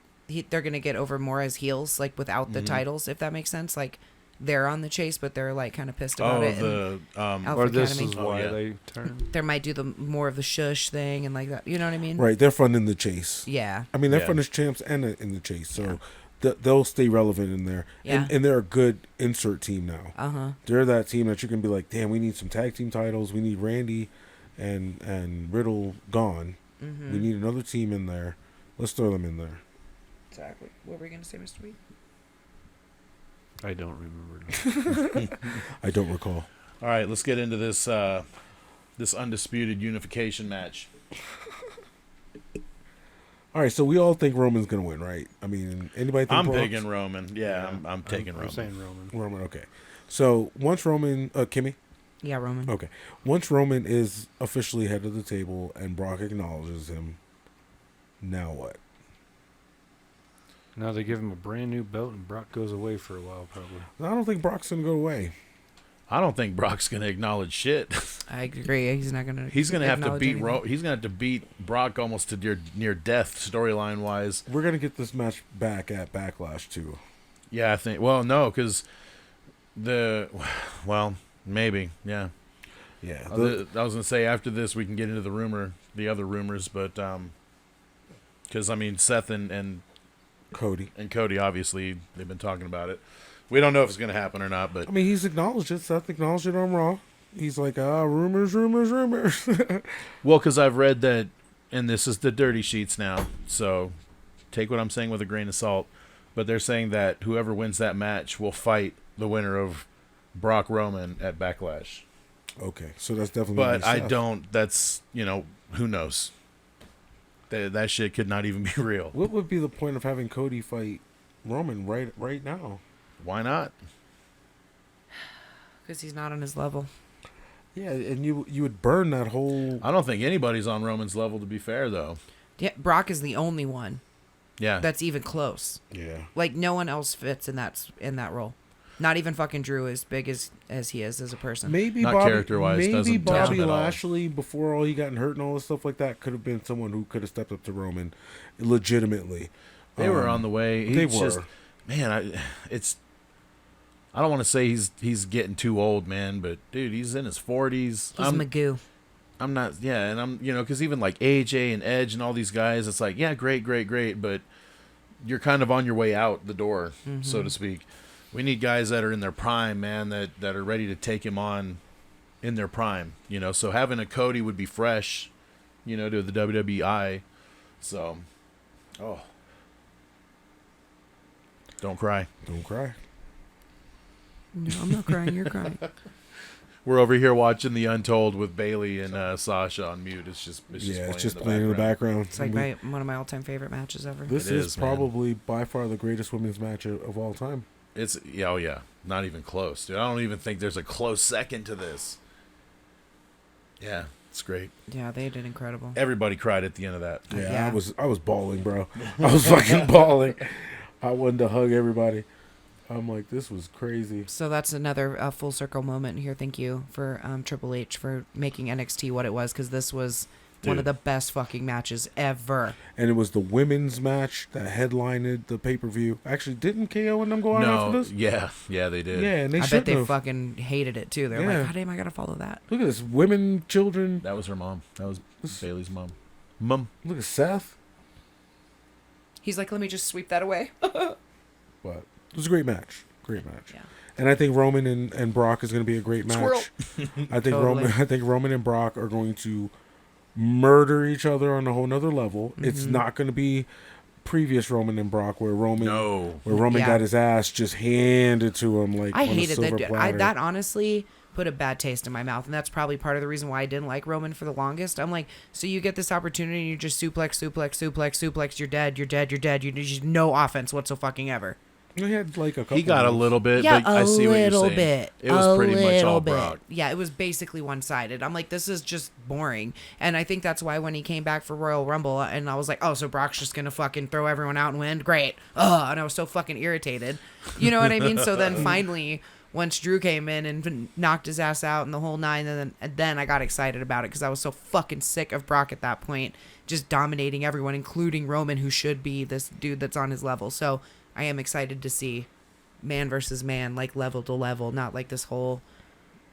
they're gonna get over more as heels, like without the Mhm. titles, if that makes sense. Like, they're on the chase, but they're like kind of pissed about it. And the Alpha Or this Academy. is Oh, why yeah. they turned. there might do the more of the shush thing and like that. You know what I mean? right, they're funding the chase. Yeah. I mean, they're Yeah. funding champs and in the chase, so they'll stay relevant in there. Yeah. And they're a good insert team now. Uh huh. They're that team that you can be like, damn, we need some tag team titles. We need Randy and Riddle gone. Mm-hmm. We need another team in there. Let's throw them in there. Exactly. What were you gonna say, Mr. Wheat? I don't remember. I don't recall. All right, let's get into this this undisputed unification match. All right, so we all think Roman's gonna win, right? I mean, anybody think I'm Brock's? picking Roman. Yeah, I'm taking Roman. I'm saying Roman. Roman, okay. So once Roman, Kimmy, Yeah, Roman. okay. Once Roman is officially head of the table and Brock acknowledges him, now what? Now they give him a brand new belt and Brock goes away for a while probably. I don't think Brock's gonna go away. I don't think Brock's gonna acknowledge shit. I agree. He's not gonna. He's gonna have to acknowledge beat anything. He's gonna have to beat Brock almost to near death storyline wise. We're gonna get this match back at Backlash too. Yeah, I think. Well, no, because maybe, yeah. Yeah, I was gonna say after this we can get into the other rumors, but because I mean Seth and Cody obviously they've been talking about it. We don't know if it's gonna happen or not, but I mean, he's acknowledged it. Seth acknowledged it on Raw. He's like, rumors. well, because I've read that, and this is the dirty sheets now, so take what I'm saying with a grain of salt. But they're saying that whoever wins that match will fight the winner of Brock Roman at Backlash. Okay, so that's definitely. But gonna be I Seth. don't. That's who knows. That shit could not even be real. What would be the point of having Cody fight Roman right now? Why not? Because he's not on his level. Yeah, and you would burn that whole. I don't think anybody's on Roman's level. To be fair, though. Yeah, Brock is the only one Yeah. that's even close. Yeah. Like no one else fits in that role. Not even fucking Drew, as big as he is as a person. Maybe Not Bobby, character-wise, maybe doesn't touch Bobby him at all. Lashley, before all he got hurt and all this stuff like that, could have been someone who could have stepped up to Roman, legitimately. They were on the way. They He's just, were. man. I don't want to say he's getting too old, man, but dude, he's in his 40s. He's Magoo. I'm not, yeah, and I'm, because even like AJ and Edge and all these guys, it's like, yeah, great, but you're kind of on your way out the door, so to speak. We need guys that are in their prime, man, that are ready to take him on in their prime, So having a Cody would be fresh, to the WWE. So, don't cry. Don't cry. No, I'm not crying. You're crying. We're over here watching The Untold with Bailey and Sasha on mute. It's just playing in the background. It's like one of my all-time favorite matches ever. This It is is, man. probably by far the greatest women's match of all time. It's not even close, dude. I don't even think there's a close second to this. Yeah, it's great. Yeah, they did incredible. Everybody cried at the end of that. Yeah, Yeah. I was bawling, bro. I was fucking bawling. I wanted to hug everybody. I'm like, this was crazy. So that's another full circle moment here. Thank you for Triple H for making NXT what it was, because this was one of the best fucking matches ever. And it was the women's match that headlined the pay-per-view. Actually, didn't KO and them go out after this? Yeah, they did. Yeah, and they I bet shouldn't they have. fucking hated it too. They're Yeah. like, how damn I gotta follow that? Look at this. Women, children. That was her mom. That was Bailey's mom. Look at Seth. He's like, let me just sweep that away. But it was a great match. Great match. Yeah. And I think Roman and Brock is going to be a great match. Squirrel. I think Totally. Roman and Brock are going to murder each other on a whole nother level. It's not going to be previous Roman and Brock where Roman Yeah. got his ass just handed to him like I on hated a silver that. platter. That honestly put a bad taste in my mouth, and that's probably part of the reason why I didn't like Roman for the longest. I'm like, so you get this opportunity and you just suplex, you're dead, you just no offense whatsoever. He had like a couple. He got a little bit, Yeah, but I see what you're little saying. bit. It was pretty much all bit. Brock. Yeah, it was basically one-sided. I'm like, this is just boring. And I think that's why when he came back for Royal Rumble, and I was like, oh, so Brock's just going to fucking throw everyone out and win? Great. Ugh, and I was so fucking irritated. You know what I mean? So then finally, once Drew came in and knocked his ass out and the whole nine, and then I got excited about it because I was so fucking sick of Brock at that point, just dominating everyone, including Roman, who should be this dude that's on his level. So I am excited to see man versus man, like level to level, not like this whole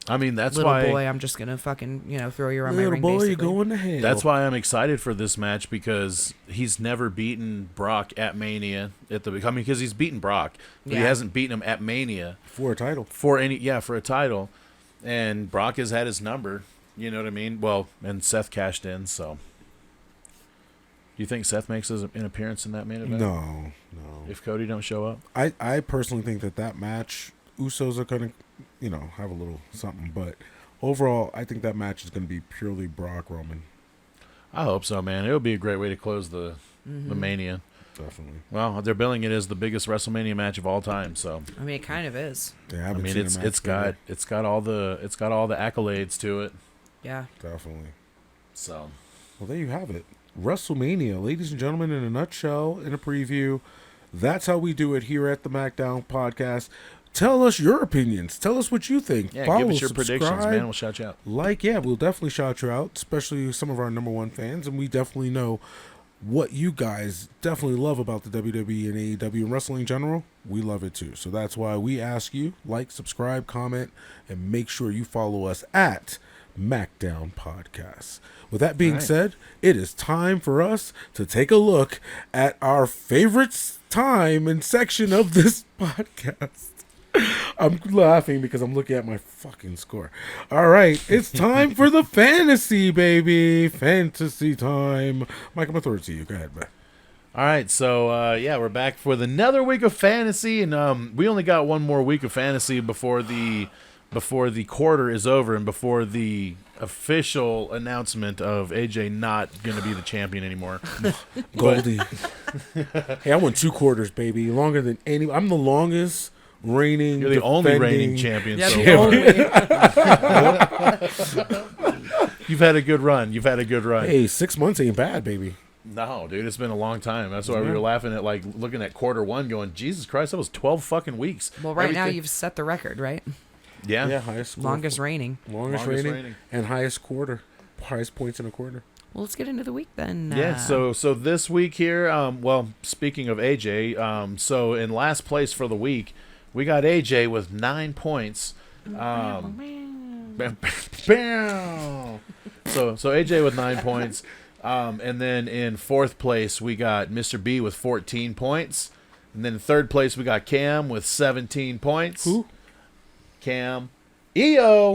I mean, that's little why boy, I'm just gonna fucking throw you around my Little ring. boy, you basically. going to hell. That's why I'm excited for this match, because he's never beaten Brock at Mania because he's beaten Brock, but he Yeah. hasn't beaten him at Mania for a title. for a title. And Brock has had his number, you know what I mean? Well, and Seth cashed in, so do you think Seth makes an appearance in that main event? No. If Cody don't show up? I personally think that match Usos are going to, have a little something. But overall, I think that match is going to be purely Brock Roman. I hope so, man. It would be a great way to close the Mania. Definitely. Well, they're billing it as the biggest WrestleMania match of all time. So I mean, it kind of is. Yeah, I mean, it's got all the accolades to it. Yeah, definitely. So, well, there you have it. WrestleMania, ladies and gentlemen, in a nutshell, in a preview. That's how we do it here at the MACKDOWN Podcast. Tell us your opinions. Tell us what you think. Yeah, Follow, give us your subscribe, predictions, man. We'll shout you out. We'll definitely shout you out, especially some of our number one fans. And we definitely know what you guys definitely love about the WWE and AEW and wrestling in general. We love it too. So that's why we ask you, like, subscribe, comment, and make sure you follow us at MACKDOWN Podcast. With that being said, it is time for us to take a look at our favorite time and section of this podcast. I'm laughing because I'm looking at my fucking score. All right, it's time for the fantasy, baby. Fantasy time. Mike, I'm going to throw it to you. Go ahead, man. All right, so we're back for another week of fantasy, and we only got one more week of fantasy before the quarter is over and before the official announcement of AJ not going to be the champion anymore. Goldie. Hey, I won 2 quarters, baby. Longer than any. I'm the longest reigning. You're the only reigning champion. Yeah, So You've had a good run. Hey, 6 months ain't bad, baby. No, dude, it's been a long time. That's why we were laughing at, like, looking at quarter one going, Jesus Christ, that was 12 fucking weeks. Well, right now you've set the record, right? Yeah. Highest score. Longest reigning. Longest reigning. And highest quarter. Highest points in a quarter. Well, let's get into the week then. Yeah, so this week here, speaking of AJ, so in last place for the week, we got AJ with 9 points. So AJ with 9 points. And then in fourth place, we got Mr. B with 14 points. And then in third place, we got Cam with 17 points. Who? Cam. Io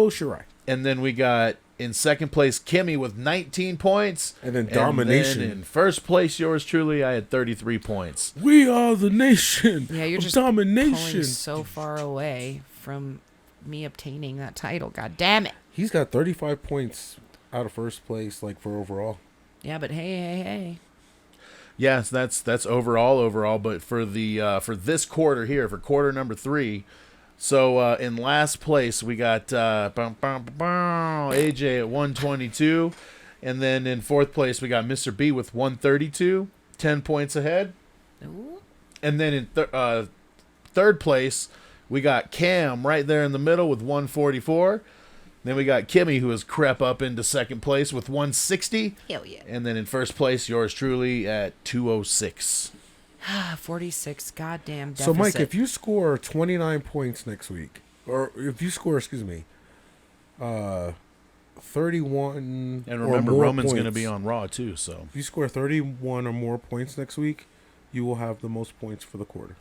Shirai. And then we got in second place Kimmy with 19 points. And then Domination. And then in first place, yours truly, I had 33 points. We are the nation. Yeah, you're just Domination. pulling so far away from me obtaining that title. God damn it. He's got 35 points out of first place, like, for overall. Yeah, but hey. Yes, that's overall. But for the for this quarter here, for quarter number 3. So in last place we got AJ at 122, and then in fourth place we got Mr. B with 132, 10 points ahead. Ooh. And then in third place we got Cam right there in the middle with 144. Then we got Kimmy, who has crept up into second place with 160. Hell yeah. And then in first place, yours truly at 206. 46, goddamn deficit. So, Mike, if you score 29 points next week, or if you score, 31 And remember, or more Roman's going to points, be on Raw, too. So if you score 31 or more points next week, you will have the most points for the quarter.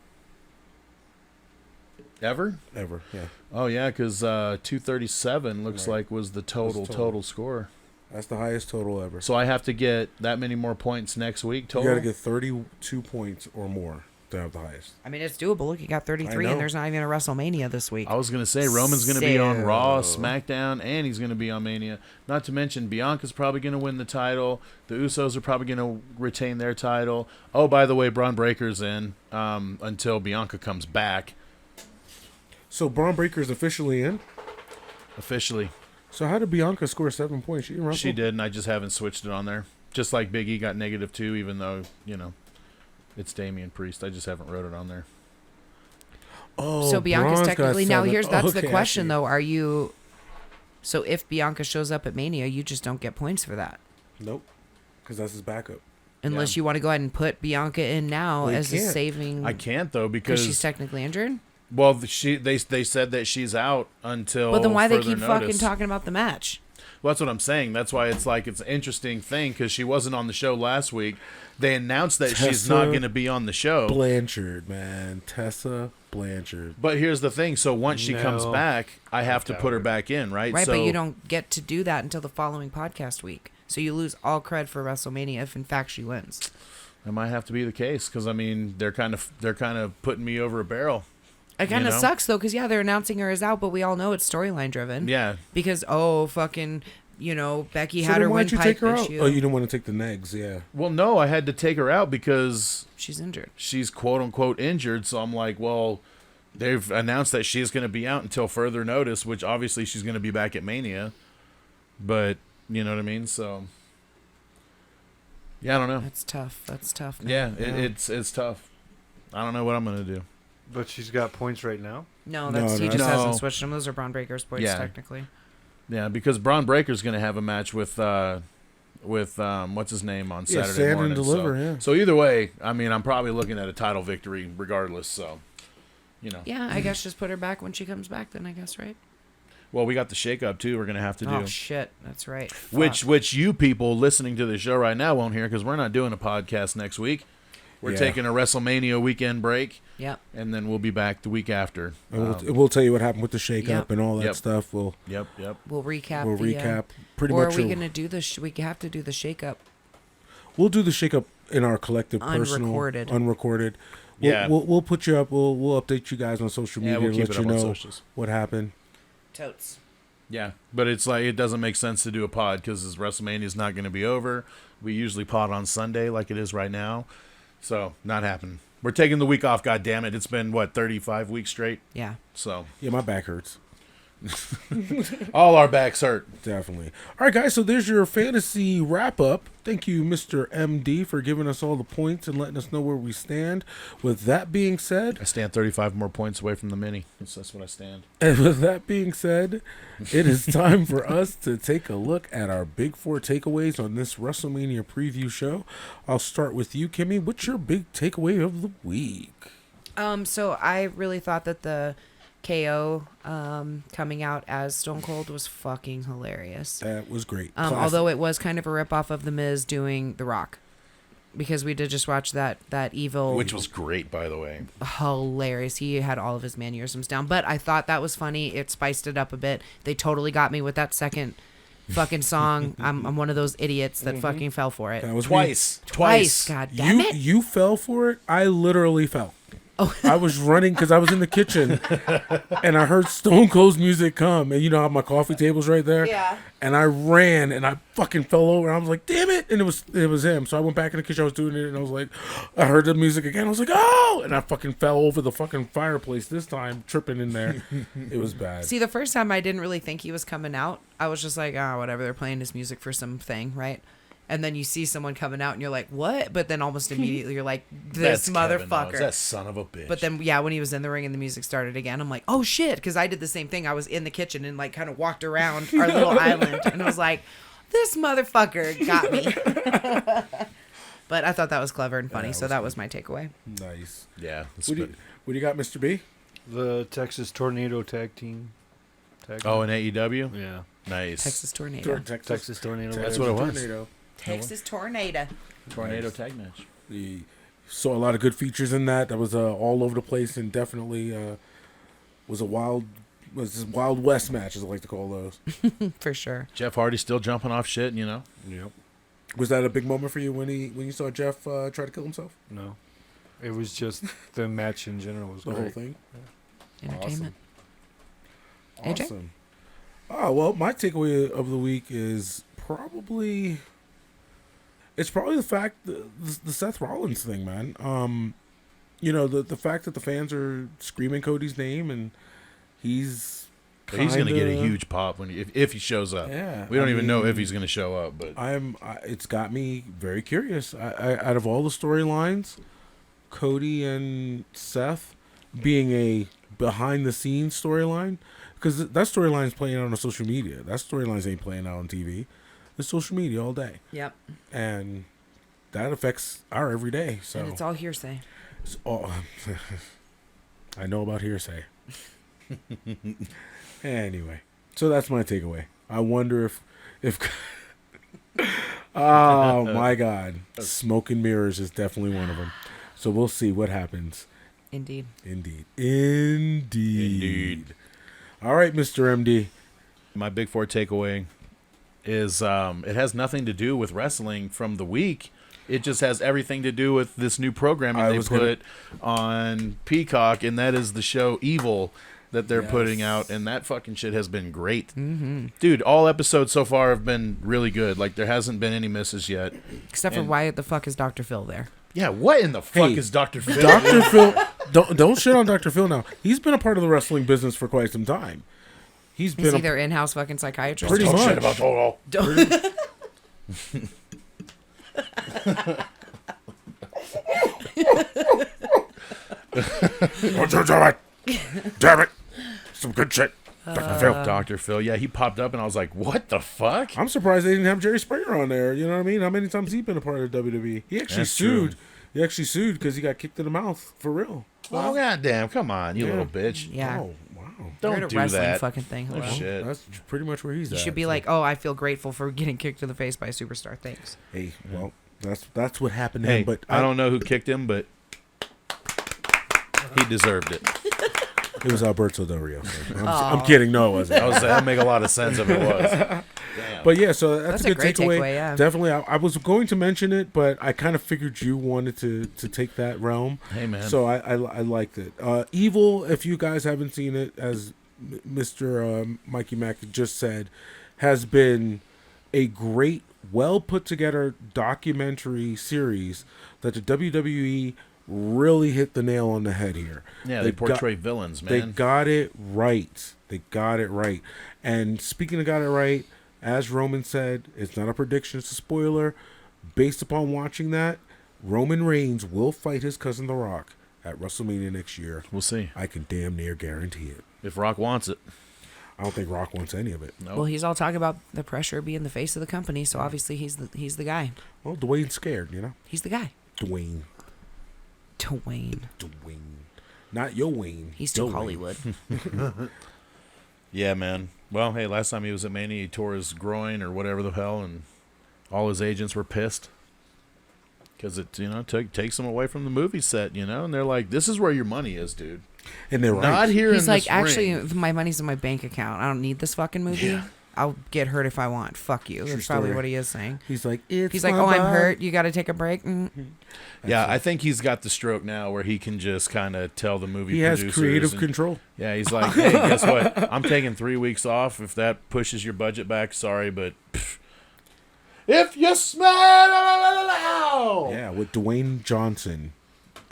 Ever? Yeah. Oh, yeah, because 237 looks Right. like was the total score. That's the highest total ever. So I have to get that many more points next week total? You got to get 32 points or more to have the highest. I mean, it's doable. Look, you got 33, I know. and there's not even a WrestleMania this week. I was going to say, Roman's going to be on Raw, So- SmackDown, and he's going to be on Mania. Not to mention, Bianca's probably going to win the title. The Usos are probably going to retain their title. Oh, by the way, Braun Breaker's in until Bianca comes back. So, Braun Breaker's officially in. Officially. So, how did Bianca score 7 points? She didn't wrestle? She did, and I just haven't switched it on there. Just like Big E got -2, even though, it's Damian Priest. I just haven't wrote it on there. Oh, So Bianca's Braun's got technically now. 7. That's the Okay, I question see. though. Are you? So if Bianca shows up at Mania, you just don't get points for that, Nope, because that's his backup. unless you want to go ahead and put Bianca in now Well, you as a can't. saving. I can't, though, because because she's technically injured. well, they said that she's out until. But then why they further keep fucking notice. talking about the match? Well, that's what I'm saying. That's why it's like it's an interesting thing because she wasn't on the show last week. They announced that she's Tessa not going to be on the show. Blanchard, man. Tessa Blanchard. But here's the thing. So once she comes No. back, I have to put her back in, right? Right, so, but you don't get to do that until the following podcast week. So you lose all cred for WrestleMania if in fact she wins. That might have to be the case because I mean they're kind of putting me over a barrel. It kind you of know? sucks though, because they're announcing her as out, but we all know it's storyline driven. Yeah. Because fucking, Becky So had her then why'd you windpipe take her out? issue. Oh, you didn't want to take the negs, yeah. Well, no, I had to take her out because She's injured. she's quote unquote injured. So I'm like, well, they've announced that she's going to be out until further notice, which obviously she's going to be back at Mania. But you know what I mean? So yeah, I don't know. That's tough. That's tough. Man. Yeah, it's tough. I don't know what I'm going to do. But she's got points right now. No, No, he no, just no. hasn't switched them. Those are Braun Breaker's points, Yeah. technically. Yeah, because Braun Breaker's going to have a match with what's his name on Yeah, Saturday Stand morning. and Deliver, so, yeah. so either way, I mean, I'm probably looking at a title victory regardless. So, Yeah, I guess just put her back when she comes back. Then I guess, right? Well, we got the shakeup too. We're going to have to do. Oh shit, that's right. Which you people listening to the show right now won't hear because we're not doing a podcast next week. We're Yeah. taking a WrestleMania weekend break, Yep. and then we'll be back the week after. And we'll tell you what happened with the shakeup Yep. and all that Yep. stuff. We'll Yep. We'll recap. recap pretty or much. are we gonna do the? We have to do the shakeup. We'll do the shakeup in our collective personal unrecorded. Yeah. We'll put you up. We'll update you guys on social media Yeah, we'll to keep let it you up on know socials. what happened. Totes. Yeah, but it's like it doesn't make sense to do a pod because WrestleMania is not going to be over. We usually pod on Sunday like it is right now, so not happening. We're taking the week off. God damn it! It's been 35 weeks straight. Yeah. So Yeah, my back hurts. all our backs hurt. Definitely. All right, guys. So there's your fantasy wrap up. Thank you, Mr. MD, for giving us all the points and letting us know where we stand. With that being said, I stand 35 more points away from the mini. That's what I stand. it is time for us to take a look at our big four takeaways on this WrestleMania preview show. I'll start with you, Kimmy. What's your big takeaway of the week? So I really thought that the KO coming out as Stone Cold was fucking hilarious. That was great. Although it was kind of a ripoff of The Miz doing The Rock. Because we did just watch that evil, Which was great, by the way. hilarious. He had all of his mannerisms down, but I thought that was funny. It spiced it up a bit. They totally got me with that second fucking song. I'm one of those idiots that fucking fell for it. That was Twice. God damn it! You fell for it. I literally fell. I was running because I was in the kitchen and I heard Stone Cold's music come, and you know how my coffee table's right there. Yeah. And I ran and I fucking fell over. And I was like, "Damn it!" And it was him. So I went back in the kitchen. I was doing it, and I was like, I heard the music again. I was like, "Oh!" And I fucking fell over the fucking fireplace this time, tripping in there. It was bad. See, the first time I didn't really think he was coming out. I was just like, whatever. They're playing his music for something, right? And then you see someone coming out, and you're like, what? But then almost immediately you're like, this That's Kevin motherfucker. Owens, that son of a bitch. But then, yeah, when he was in the ring and the music started again, I'm like, oh shit, because I did the same thing. I was in the kitchen and like kind of walked around our little island, and I was like, this motherfucker got me. But I thought that was clever and funny, Yeah, so that was my takeaway. Nice. yeah. What do you got, Mr. B? The Texas Tornado Tag Team. Oh, in AEW? Yeah. Nice. Texas Tornado. Texas Tornado. That's what it was. Tornado. Texas Tornado. Tornado tag match. We saw a lot of good features in that. That was all over the place and definitely was this Wild West match, as I like to call those. For sure. Jeff Hardy still jumping off shit, you know? Yep. Was that a big moment for you when you saw Jeff try to kill himself? No. It was just the match in general was The great. whole thing. Entertainment. Awesome. AJ? Awesome. Oh well, my takeaway of the week is probably the fact the Seth Rollins thing, man. You know the fact that the fans are screaming Cody's name and he's He's going to get a kinda- huge pop when if he shows up. Yeah, We don't I even know mean, if he's going to show up, but It's got me very curious. I out of all the storylines, Cody and Seth being a behind the scenes storyline, because that storyline's playing out on social media. That storylines ain't playing out on TV. It's social media all day, Yep. and that affects our everyday. So And it's all hearsay. it's all I know about hearsay. Anyway, so that's my takeaway. I wonder if oh my God, smoke and mirrors is definitely one of them. So we'll see what happens. Indeed. Indeed. All right, Mr. MD. my Big Four takeaway is it has nothing to do with wrestling from the week, It just has everything to do with this new programming they put on Peacock, and that is the show Evil that they're putting out, and that fucking shit has been great. Mm-hmm. Dude, all episodes so far have been really good. Like, there hasn't been any misses yet. Except for why the fuck is Dr. Phil there? Yeah, what in the fuck is Dr. Phil? Dr. Phil, don't shit on Dr. Phil now. He's been a part of the wrestling business for quite some time. Is he their in-house fucking psychiatrist? Pretty much. Shit about Total. Don't you do it! Damn it! Some good shit. Dr. Phil. Yeah, he popped up, and I was like, what the fuck? I'm surprised they didn't have Jerry Springer on there. You know what I mean? How many times has he been a part of WWE? He actually sued. True. He actually sued because he got kicked in the mouth for real. Oh, goddamn. Come on, you little bitch. Yeah. Oh, wow. We're at a Don't do wrestling that. fucking thing. Oh, Hello. shit. That's pretty much where he's You at. should be like, oh, I feel grateful for getting kicked in the face by a superstar. Thanks. Hey, well, that's what happened to Hey, him. But I don't know who kicked him, but he deserved it. It was Alberto Del Rio. I'm kidding. No, it wasn't. That make a lot of sense if it was. Damn. But yeah, so that's a good great takeaway, yeah. Definitely, I was going to mention it, but I kind of figured you wanted to take that realm. Hey, man. So I liked it. Evil, if you guys haven't seen it, as Mr. Mikey Mack just said, has been a great, well put together documentary series that the WWE really hit the nail on the head here. Yeah, they portray villains, man. They got it right. And speaking of got it right, as Roman said, it's not a prediction, it's a spoiler. Based upon watching that, Roman Reigns will fight his cousin The Rock at WrestleMania next year. We'll see. I can damn near guarantee it. If Rock wants it. I don't think Rock wants any of it. No. Well, he's all talking about the pressure of being the face of the company, so obviously he's the guy. Well, Dwayne's scared, you know? He's the guy. Dwayne. Not your Wayne. He's too Dwayne. Hollywood. Yeah, man. Well, hey, last time he was at Mania, he tore his groin or whatever the hell, and all his agents were pissed because it, takes him away from the movie set, and they're like, "This is where your money is, dude." And they're Not right. here. He's in like, this actually, ring. my money's in my bank account. I don't need this fucking movie. Yeah. I'll get hurt if I want. Fuck you. That's probably story. what he is saying. He's like, He's like, oh, I'm hurt. You got to take a break. Yeah, I think he's got the stroke now where he can just kind of tell the movie He has producers creative and- control. Yeah, he's like, hey, guess what? I'm taking 3 weeks off. If that pushes your budget back, sorry, but if you smell, Yeah, what Dwayne Johnson,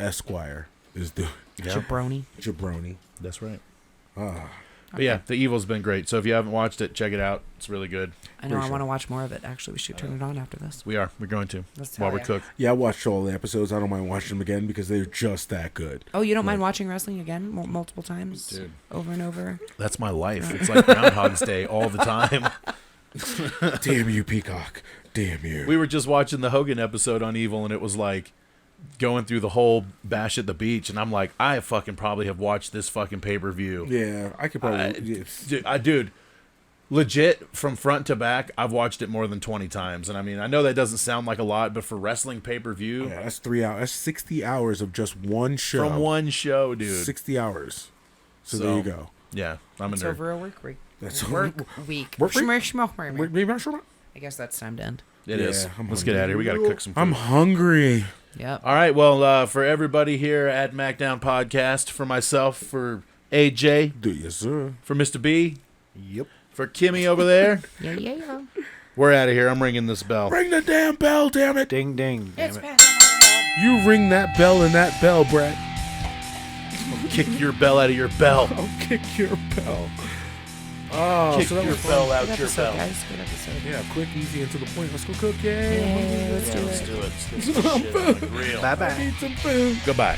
Esquire, is doing. Jabroni. That's right. But yeah, the Evil's been great. So if you haven't watched it, check it out. It's really good. I know. Pretty I sure. want to watch more of it. Actually, we should turn it on after this. We're going to Let's while hell we yeah. cook. Yeah, I watched all the episodes. I don't mind watching them again because they're just that good. Oh, you don't mind watching wrestling again multiple times? Dude. Over and over? That's my life. It's like Groundhog's Day all the time. Damn you, Peacock. Damn you. We were just watching the Hogan episode on Evil, and it was like going through the whole bash at the beach, and I'm like, I fucking probably have watched this fucking pay-per-view. Yeah, I could probably. Dude, legit, from front to back, I've watched it more than 20 times. And I mean, I know that doesn't sound like a lot, but for wrestling pay-per-view, Yeah, that's 3 hours. That's 60 hours of just one show. from one show, dude. 60 hours. So there you go. Yeah, I'm a It's nerd. over a work week. That's Work week. Work week? I guess that's time to end. It is. Yeah, I'm Let's get out of here. We got to cook some food. I'm hungry. Yep. All right, well, for everybody here at MACKDOWN Podcast, for myself, for AJ, Yes, sir. for Mr. B, Yep. for Kimmy over there, Yeah. we're out of here. I'm ringing this bell. Ring the damn bell, damn it. Ding ding. Damn It's it. past. You ring that bell and that bell, Brett. Kick your bell out of your bell. I'll kick your bell. Oh, Kick so that your was bell out Good your episode, bell. guys. Good episode. Yeah, quick, easy, and to the point. Let's go cook. Yeah, let's do it. Let's do it. Let's get some shit on the grill. Bye bye. I need some food. Goodbye.